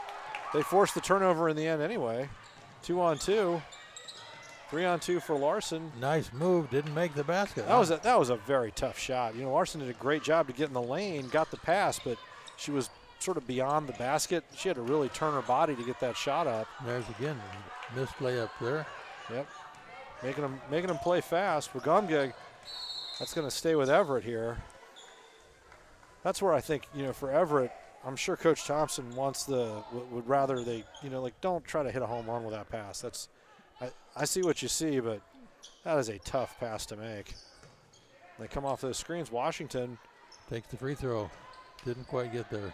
They forced the turnover in the end anyway. 2-on-2. 3-on-2 for Larson. Nice move, didn't make the basket. That was a very tough shot. You know, Larson did a great job to get in the lane, got the pass, but she was sort of beyond the basket. She had to really turn her body to get that shot up. There's again, missed layup there. Yep, making them play fast. Wagumgig, that's going to stay with Everett here. That's where I think, you know, for Everett, I'm sure Coach Thompson would rather they, you know, like don't try to hit a home run with that pass. I see what you see, but that is a tough pass to make. They come off those screens. Washington takes the free throw. Didn't quite get there.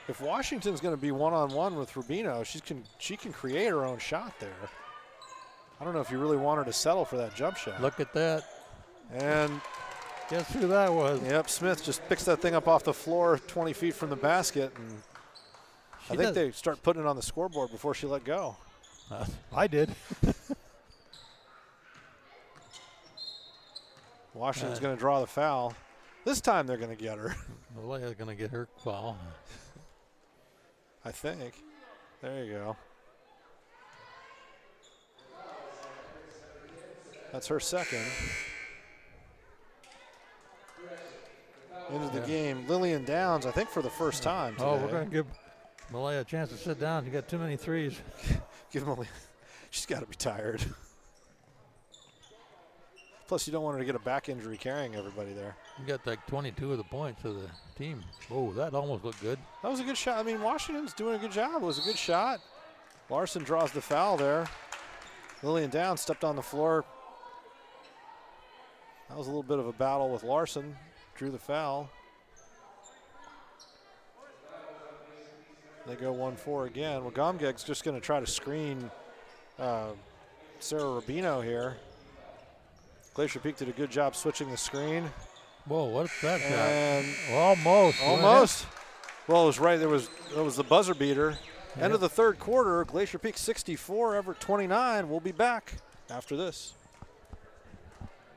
If Washington's going to be one-on-one with Rubino, she can create her own shot there. I don't know if you really want her to settle for that jump shot. Look at that. And guess who that was? Yep, Smith just picks that thing up off the floor 20 feet from the basket, and I think they start putting it on the scoreboard before she let go. I did. Washington's going to draw the foul. This time they're going to get her. Malaya's going to get her foul. I think. There you go. That's her second. Into the game. Lillian Downs, I think for the first time today. Oh, we're going to give Malaya a chance to sit down. She got too many threes. Give Malaya. She's got to be tired. Plus, you don't want her to get a back injury carrying everybody there. You got like 22 of the points of the team. Oh, that almost looked good. That was a good shot. I mean, Washington's doing a good job. It was a good shot. Larson draws the foul there. Lillian Downs stepped on the floor. That was a little bit of a battle with Larson. Drew the foul. They go 1-4 again. Well, Gomgeg's just going to try to screen Sarah Rubino here. Glacier Peak did a good job switching the screen. Whoa, what's that And shot? Almost. Almost. Well, it was right. There was the buzzer beater. Yep. End of the third quarter. Glacier Peak 64, Everett 29. We'll be back after this.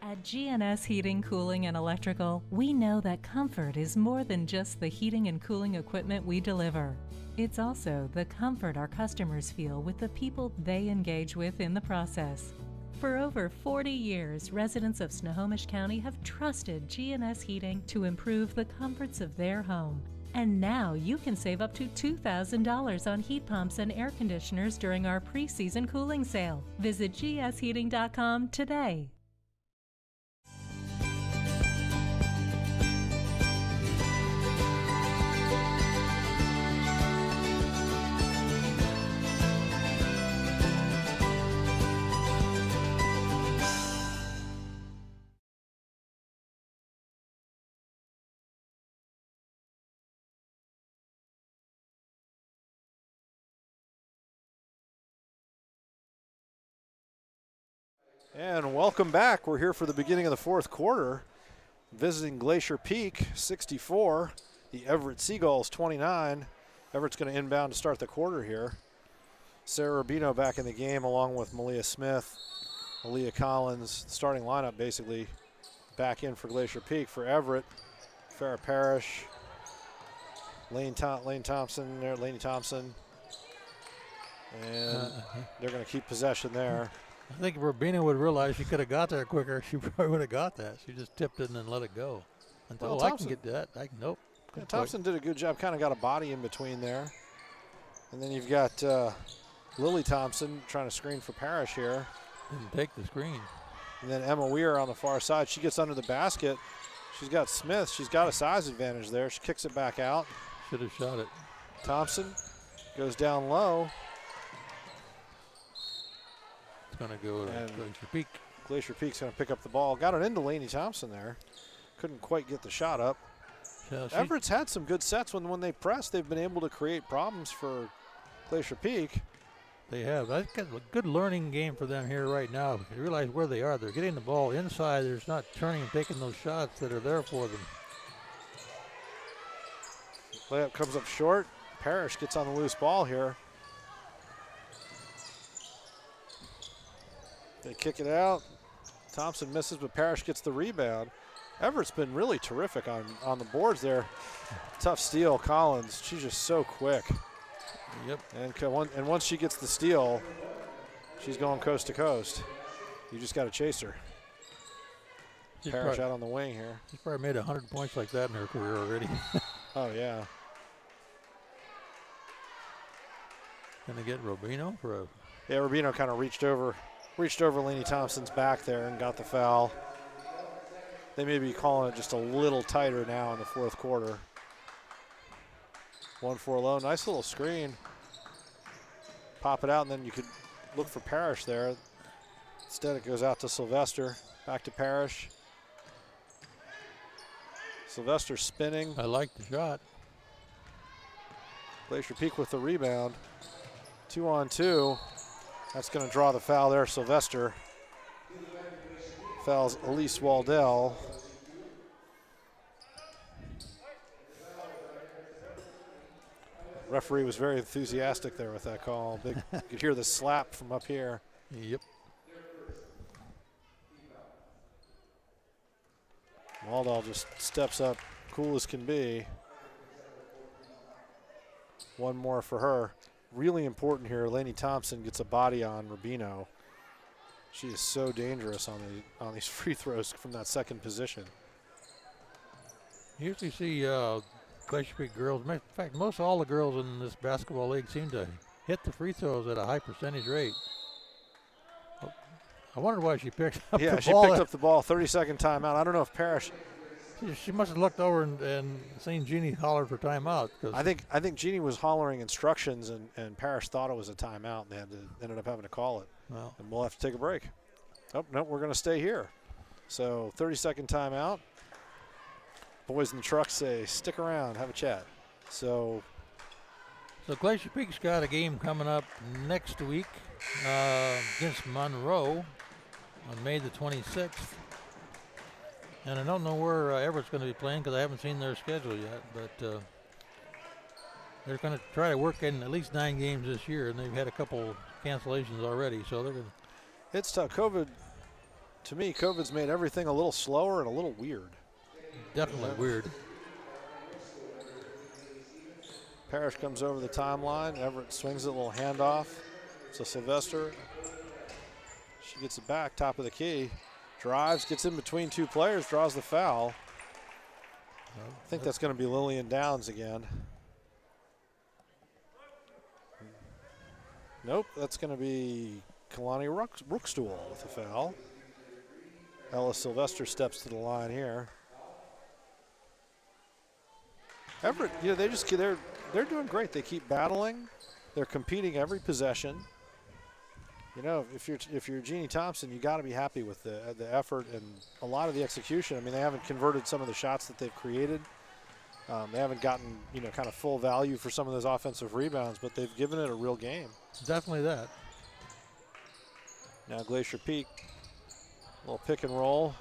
At GNS Heating, Cooling, and Electrical, we know that comfort is more than just the heating and cooling equipment we deliver. It's also the comfort our customers feel with the people they engage with in the process. For over 40 years, residents of Snohomish County have trusted GNS Heating to improve the comforts of their home. And now you can save up to $2,000 on heat pumps and air conditioners during our pre-season cooling sale. Visit gsheating.com today. And welcome back. We're here for the beginning of the fourth quarter. Visiting Glacier Peak 64, the Everett Seagulls 29. Everett's going to inbound to start the quarter here. Sarah Rubino back in the game along with Malia Smith, Aaliyah Collins, starting lineup basically back in for Glacier Peak. For Everett, Farrah Parrish, Laney Thompson there, Laney Thompson. And they're going to keep possession there. I think if Rubino would realize she could have got there quicker, she probably would have got that. She just tipped it and then let it go. Until Well, I can get that. Nope. Yeah, Thompson did a good job, kind of got a body in between there. And then you've got Lily Thompson trying to screen for Parrish here. Didn't take the screen. And then Emma Weir on the far side. She gets under the basket. She's got Smith. She's got a size advantage there. She kicks it back out. Should have shot it. Thompson goes down low. It's going to go to Glacier Peak. Glacier Peak's going to pick up the ball. Got it into Laney Thompson there. Couldn't quite get the shot up. So Everett's had some good sets when they press. They've been able to create problems for Glacier Peak. They have. That's a good learning game for them here right now. You realize where they are. They're getting the ball inside. They're not turning and taking those shots that are there for them. Layup comes up short. Parrish gets on the loose ball here. They kick it out. Thompson misses, but Parrish gets the rebound. Everett's been really terrific on the boards there. Tough steal, Collins. She's just so quick. Yep. And once she gets the steal, she's going coast to coast. You just got to chase her. Parrish out on the wing here. She's probably made 100 points like that in her career already. Oh, yeah. Gonna get Rubino for a. Yeah, Rubino kind of reached over Laney Thompson's back there and got the foul. They may be calling it just a little tighter now in the fourth quarter. 1-4 low, nice little screen. Pop it out, and then you could look for Parrish there. Instead, it goes out to Sylvester. Back to Parrish. Sylvester spinning. I like the shot. Glacier Peak with the rebound. 2-on-2. That's going to draw the foul there, Sylvester. Fouls Elise Waldell. Referee was very enthusiastic there with that call. You could hear the slap from up here. Yep. Waldell just steps up, cool as can be. One more for her. Really important here, Laney Thompson gets a body on Rubino. She is so dangerous on these free throws from that second position. You usually see Glacier Peak girls, in fact, most all the girls in this basketball league seem to hit the free throws at a high percentage rate. I wondered why she picked up the ball. Yeah, she picked up the ball, 30-second timeout. I don't know if Parrish. She must have looked over and seen Jeannie holler for timeout. I think Jeannie was hollering instructions, and Parrish thought it was a timeout, and they ended up having to call it. Well, and we'll have to take a break. Oh, no, we're going to stay here. So 30-second timeout. Boys in the truck say, stick around, have a chat. So Glacier Peak's got a game coming up next week against Monroe on May the 26th. And I don't know where Everett's going to be playing because I haven't seen their schedule yet. But they're going to try to work in at least 9 games this year, and they've had a couple cancellations already. So they're going to. It's tough. To me, COVID's made everything a little slower and a little weird. Definitely weird. Parrish comes over the timeline. Everett swings it, a little handoff. So Sylvester, she gets it back, top of the key. Drives, gets in between 2 players, draws the foul. I think that's going to be Lillian Downs again. Nope, that's going to be Kalani Rookstool with a foul. Ella Sylvester steps to the line here. Everett, they're doing great. They keep battling. They're competing every possession. You know, if you're Jeannie Thompson, you got to be happy with the effort and a lot of the execution. I mean, they haven't converted some of the shots that they've created. They haven't gotten kind of full value for some of those offensive rebounds, but they've given it a real game. Definitely that. Now Glacier Peak, a little pick and roll.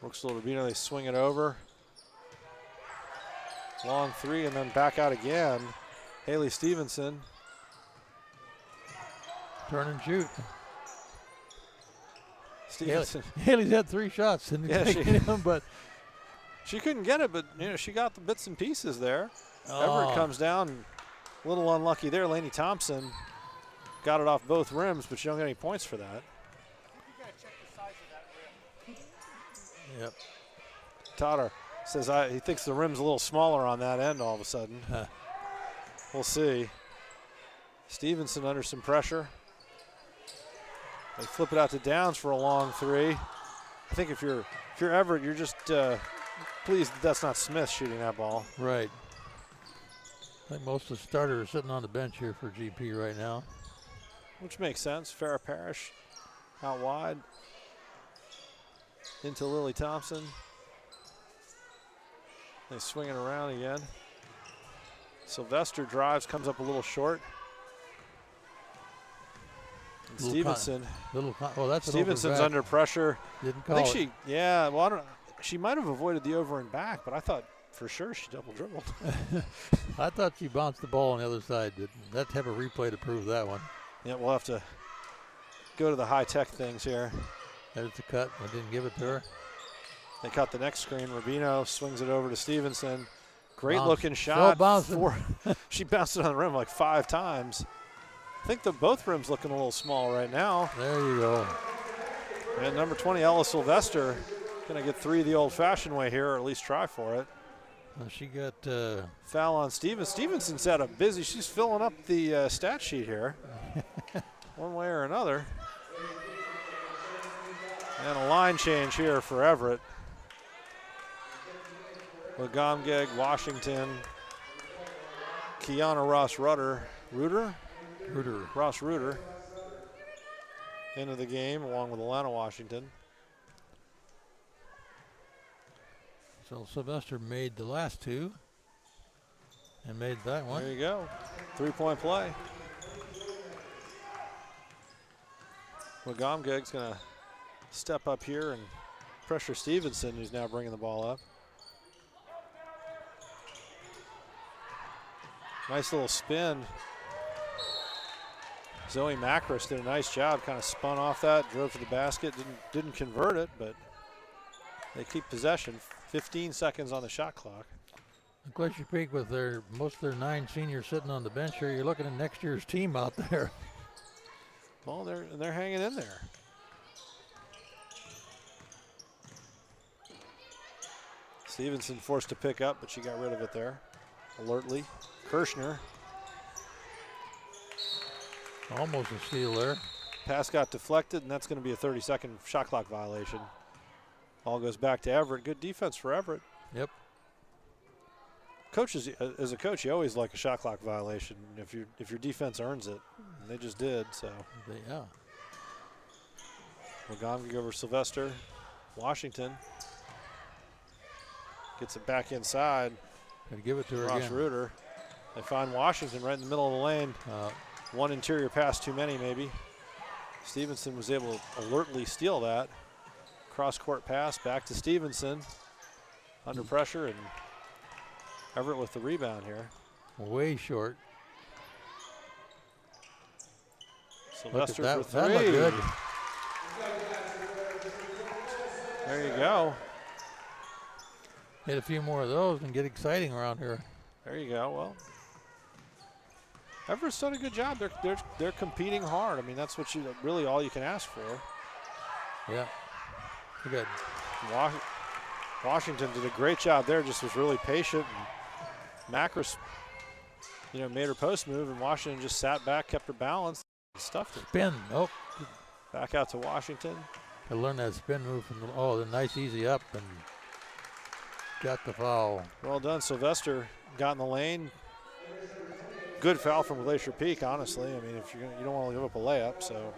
Rookstool Rubino, they swing it over. Long 3 and then back out again. Haley Stevenson. Turn and shoot. Stevenson. Haley's had 3 shots and but she couldn't get it, but she got the bits and pieces there. Everett comes down, a little unlucky there. Lainey Thompson got it off both rims, but you don't get any points for that. You gotta check the size of that rim. Yep. Totter says he thinks the rim's a little smaller on that end all of a sudden. We'll see. Stevenson under some pressure. They flip it out to Downs for a long 3. I think if you're Everett, you're just pleased that's not Smith shooting that ball. Right. I think most of the starters are sitting on the bench here for GP right now. Which makes sense. Farrah Parrish out wide. Into Lily Thompson. They swing it around again. Sylvester drives, comes up a little short. And Stevenson. That's Stevenson's under pressure. Didn't call I think I don't know. She might have avoided the over and back, but I thought for sure she double dribbled. I thought she bounced the ball on the other side. Let's have a replay to prove that one. Yeah, we'll have to go to the high-tech things here. There's the cut. I didn't give it to her. They cut the next screen. Rubino swings it over to Stevenson. Great looking shot. She bounced it on the rim like 5 times. I think both rims looking a little small right now. There you go. And number 20, Ella Sylvester, going to get 3 the old-fashioned way here, or at least try for it. She got foul on Stevens. Stevenson's had a busy. She's filling up the stat sheet here, one way or another. And a line change here for Everett. Legomgeg, Washington, Kiana Ross Ross Reuter into the game along with Alana Washington. So Sylvester made the last 2 and made that one. There you go. 3-point play. Legomgeg's going to step up here and pressure Stevenson, who's now bringing the ball up. Nice little spin. Zoe Macris did a nice job, kind of spun off that, drove to the basket, didn't convert it, but they keep possession. 15 seconds on the shot clock. Glacier Peak with most of their 9 seniors sitting on the bench here. You're looking at next year's team out there. Well, they're hanging in there. Stevenson forced to pick up, but she got rid of it there. Alertly. Kirshner. Almost a steal there. Pass got deflected, and that's going to be a 30-second shot clock violation. Ball goes back to Everett. Good defense for Everett. Yep. Coaches, as a coach, you always like a shot clock violation if your defense earns it, and they just did. So yeah. Wagongi over Sylvester. Washington gets it back inside. Gotta give it to her Ross again. Reuter. They find Washington right in the middle of the lane. One interior pass too many, maybe. Stevenson was able to alertly steal that. Cross-court pass back to Stevenson. Under pressure, and Everett with the rebound here. Way short. Sylvester Look at for that. three. That looked good. There you go. Hit a few more of those and get exciting around here. There you go. Well, Everett's done a good job. They're competing hard. I mean, that's what really all you can ask for. Yeah. Good. Washington did a great job there. Just was really patient. And Macris, made her post move, and Washington just sat back, kept her balance, and stuffed it. Spin. Nope. Back out to Washington. I learned that spin move from the nice easy up and got the foul. Well done. Sylvester got in the lane. Good foul from Glacier Peak, honestly. I mean, if you don't want to give up a layup, so.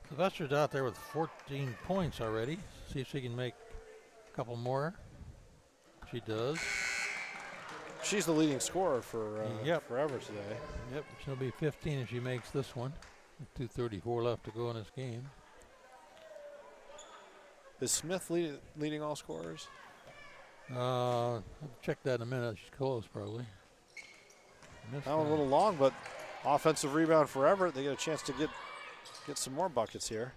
Sylvester's out there with 14 points already. See if she can make a couple more. She does. She's the leading scorer for Everett today. Yep, she'll be 15 if she makes this one. 2:34 left to go in this game. Is Smith leading all scorers? I'll check that in a minute. She's close, probably. That one a little long, but offensive rebound for Everett. They get a chance to get some more buckets here.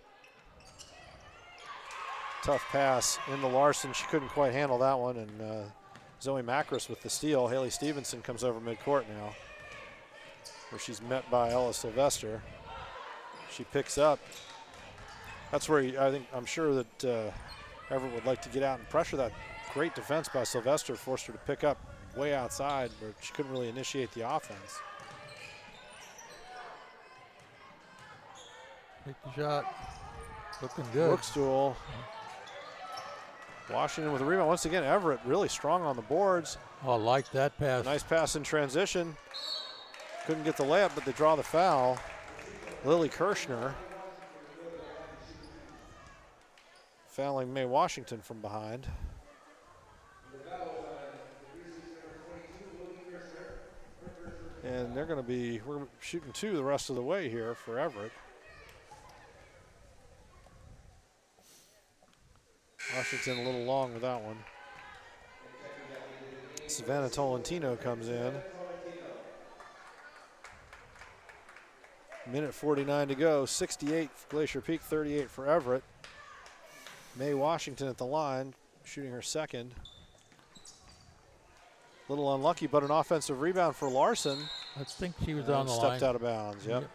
Tough pass into Larson. She couldn't quite handle that one, and Zoe Macris with the steal. Haley Stevenson comes over midcourt now, where she's met by Ella Sylvester. She picks up. That's where I'm sure that Everett would like to get out and pressure that. Great defense by Sylvester, forced her to pick up way outside, where she couldn't really initiate the offense. Take the shot. Looking good. Brookstool. Washington with a rebound. Once again, Everett really strong on the boards. Oh, I like that pass. Nice pass in transition. Couldn't get the layup, but they draw the foul. Lily Kirshner fouling Mae Washington from behind. And we're shooting two the rest of the way here for Everett. Washington a little long with that one. Savannah Tolentino comes in. Minute 49 to go. 68 for Glacier Peak, 38 for Everett. Mae Washington at the line, shooting her second. A little unlucky, but an offensive rebound for Larson. I think she was on the line. Stepped out of bounds, yep.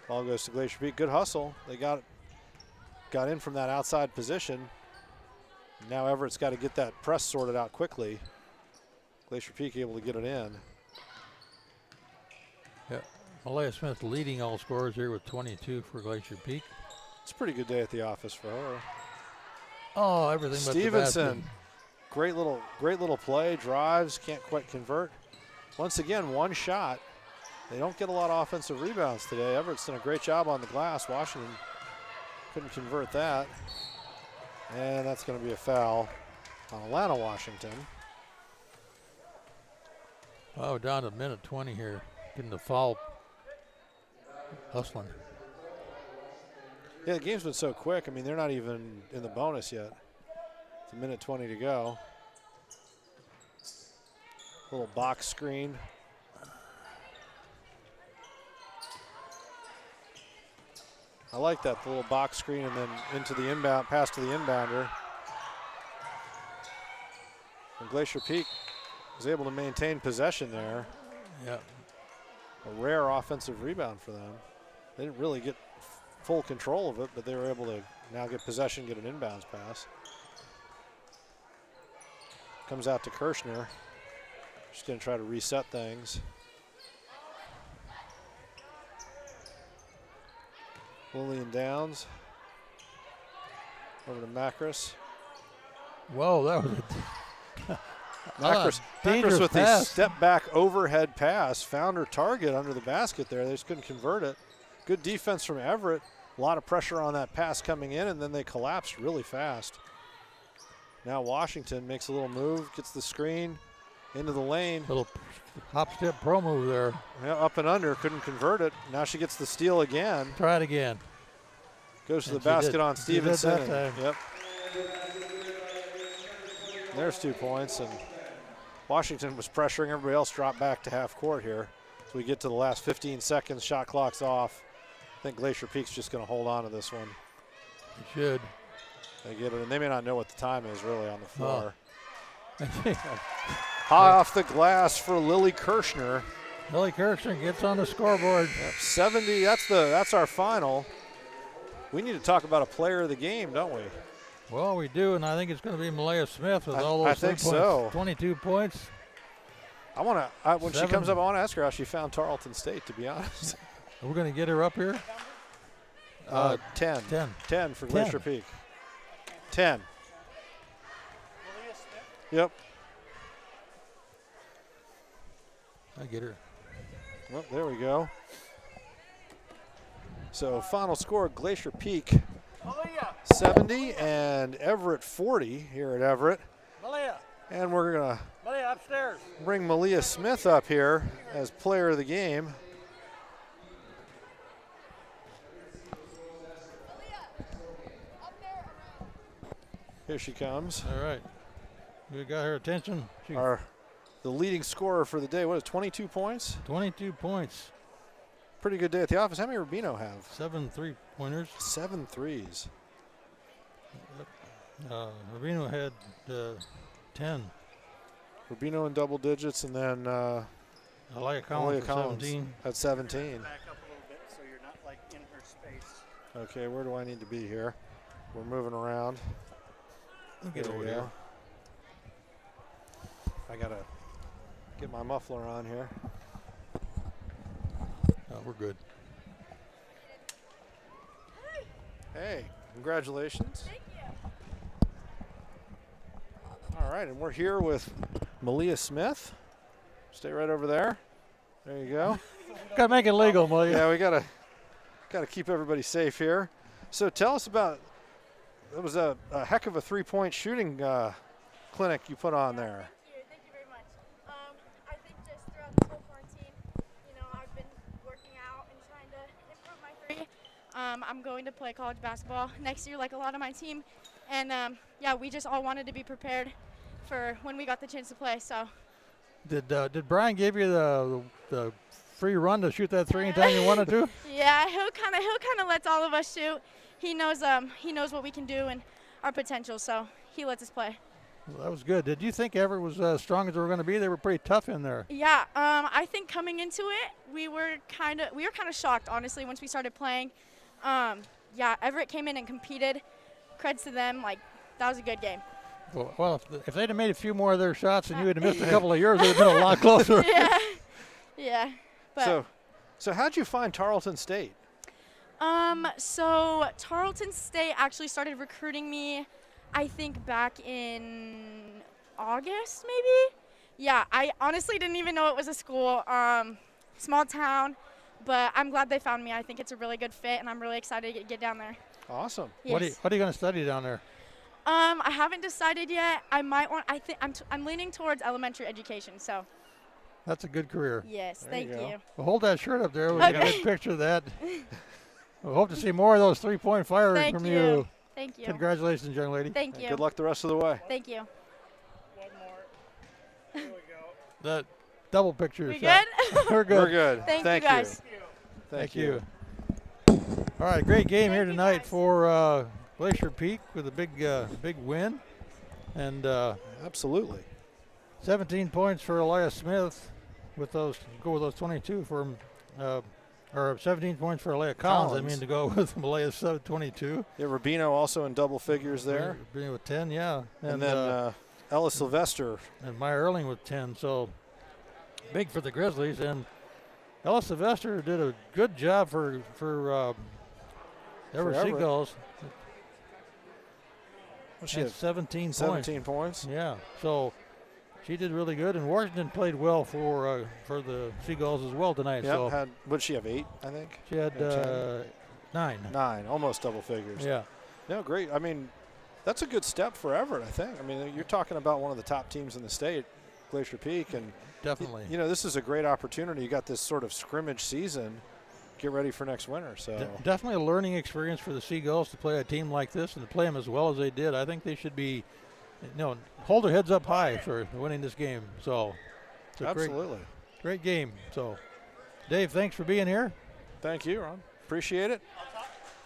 Ball goes to Glacier Peak. Good hustle. They got in from that outside position. Now Everett's got to get that press sorted out quickly. Glacier Peak able to get it in. Yeah, Malaya Smith leading all scorers here with 22 for Glacier Peak. It's a pretty good day at the office for her. Oh, everything but the basket. Stevenson, great little play, drives, can't quite convert. Once again, one shot. They don't get a lot of offensive rebounds today. Everett's done a great job on the glass. Washington couldn't convert that. And that's going to be a foul on Atlanta Washington. Oh, down to minute 20 here. Getting the foul. Hustling. Yeah, the game's been so quick. I mean, they're not even in the bonus yet. It's a minute 20 to go. Little box screen. I like that, the little box screen and then into the inbound, pass to the inbounder. And Glacier Peak was able to maintain possession there. Yeah. A rare offensive rebound for them. They didn't really get full control of it, but they were able to now get possession, get an inbounds pass. Comes out to Kirshner. Just going to try to reset things. Lillian Downs. Over to Macris. Whoa, that was Macris dangerous with pass. a step back overhead pass. Found her target under the basket there. They just couldn't convert it. Good defense from Everett. A lot of pressure on that pass coming in, and then they collapsed really fast. Now Washington makes a little move, gets the screen into the lane. Little hop step pro move there. Yeah, up and under, couldn't convert it. Now she gets the steal again. Try it again. Goes to And the she basket did. on She did Stevenson. that time. Yep. There's 2 points, and Washington was pressuring. Everybody else dropped back to half court here. So we get to the last 15 seconds, shot clock's off. I think Glacier Peak's just going to hold on to this one. He should. They get it, and they may not know what the time is really on the floor. Oh. High off the glass for Lily Kirshner. Lily Kirshner gets on the scoreboard. Yep, 70. That's our final. We need to talk about a player of the game, don't we? Well, we do, and I think it's going to be Malaya Smith with all those I think 3 points. so. 22 points. I want to. When she 7. comes up, I want to ask her how she found Tarleton State. To be honest. We're going to get her up here. 10. 10. 10 for 10. Glacier Peak. 10. Yep. I get her. Well, there we go. So final score: Glacier Peak 70 and Everett 40 here at Everett. Malia, And we're gonna Malia, upstairs. bring Malia Smith up here as player of the game. Here she comes. All right. We got her attention. She The leading scorer for the day. What is 22 points? 22 points. Pretty good day at the office. How many Rubino have? 7 3-pointers. 7 threes. Rubino had 10. Rubino in double digits, and then Alaya Malia Collins with Collins 17. had 17. Back up a little bit so you're not like in her space. Okay, where do I need to be here? We're moving around. Get There over we here. go. I gotta get my muffler on here. Oh, we're good. Hey, congratulations. Thank you. All right, and we're here with Malia Smith. Stay right over there. There you go. Got to make it legal, Malia. Yeah, we gotta keep everybody safe here. So tell us about. It was a heck of a three-point shooting clinic you put on there. Thank you very much. I think just throughout the whole quarantine, I've been working out and trying to improve my three. I'm going to play college basketball next year like a lot of my team. And, we just all wanted to be prepared for when we got the chance to play. So. Did Brian give you the free run to shoot that three anytime you wanted to? Yeah, he'll kind of lets all of us shoot. He knows what we can do and our potential, so he lets us play. Well, that was good. Did you think Everett was as strong as they were going to be? They were pretty tough in there. Yeah, I think coming into it, we were kind of shocked, honestly, once we started playing. Everett came in and competed. Creds to them, that was a good game. Well, if they'd have made a few more of their shots and you had missed a couple of yours, it would have been a lot closer. Yeah. But So how'd you find Tarleton State? So Tarleton State actually started recruiting me, I think back in August, maybe? Yeah, I honestly didn't even know it was a school, small town, but I'm glad they found me. I think it's a really good fit, and I'm really excited to get down there. Awesome. Yes. What are you going to study down there? I haven't decided yet. I think I'm leaning towards elementary education, so. That's a good career. Yes, There thank you go. you. Well, hold that shirt up there. We'll get a good picture of that. We hope to see more of those three-point firing Thank from you. Thank you. Congratulations, young lady. Thank you. Good luck the rest of the way. Thank you. One more. There we go. That double picture We shot. good? We're good. We're good. Thank you, guys. Thank you. All right, great game here tonight for Glacier Peak with a big win, and Absolutely. 17 points for Elias Smith with those 22 for or 17 points for Alea Collins. I mean to go with Malaya's 22. Yeah, Rubino also in double figures there. Being with 10, yeah, And then Ella Sylvester. and Maya Erling with 10. So big for the Grizzlies, and Ella Sylvester did a good job for Everett Everett. Seagulls. She Had had 17 points. 17 points. Yeah, so she did really good, and Washington played well for the Seagulls as well tonight. Yeah, So what did she have, 8, I think? she had 9. 9, almost double figures. Yeah. No, great. I mean, that's a good step for Everett, I think. I mean, you're talking about one of the top teams in the state, Glacier Peak, and definitely. You know, this is a great opportunity. You got this sort of scrimmage season. Get ready for next winter. So definitely a learning experience for the Seagulls to play a team like this and to play them as well as they did. I think they should be, hold their heads up high for winning this game. So it's a absolutely great game. So, Dave, thanks for being here. Thank you, Ron. Appreciate it.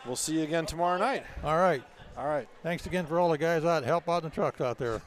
We'll see you again tomorrow night. All right. All right. Thanks again for all the guys out help out in the trucks out there.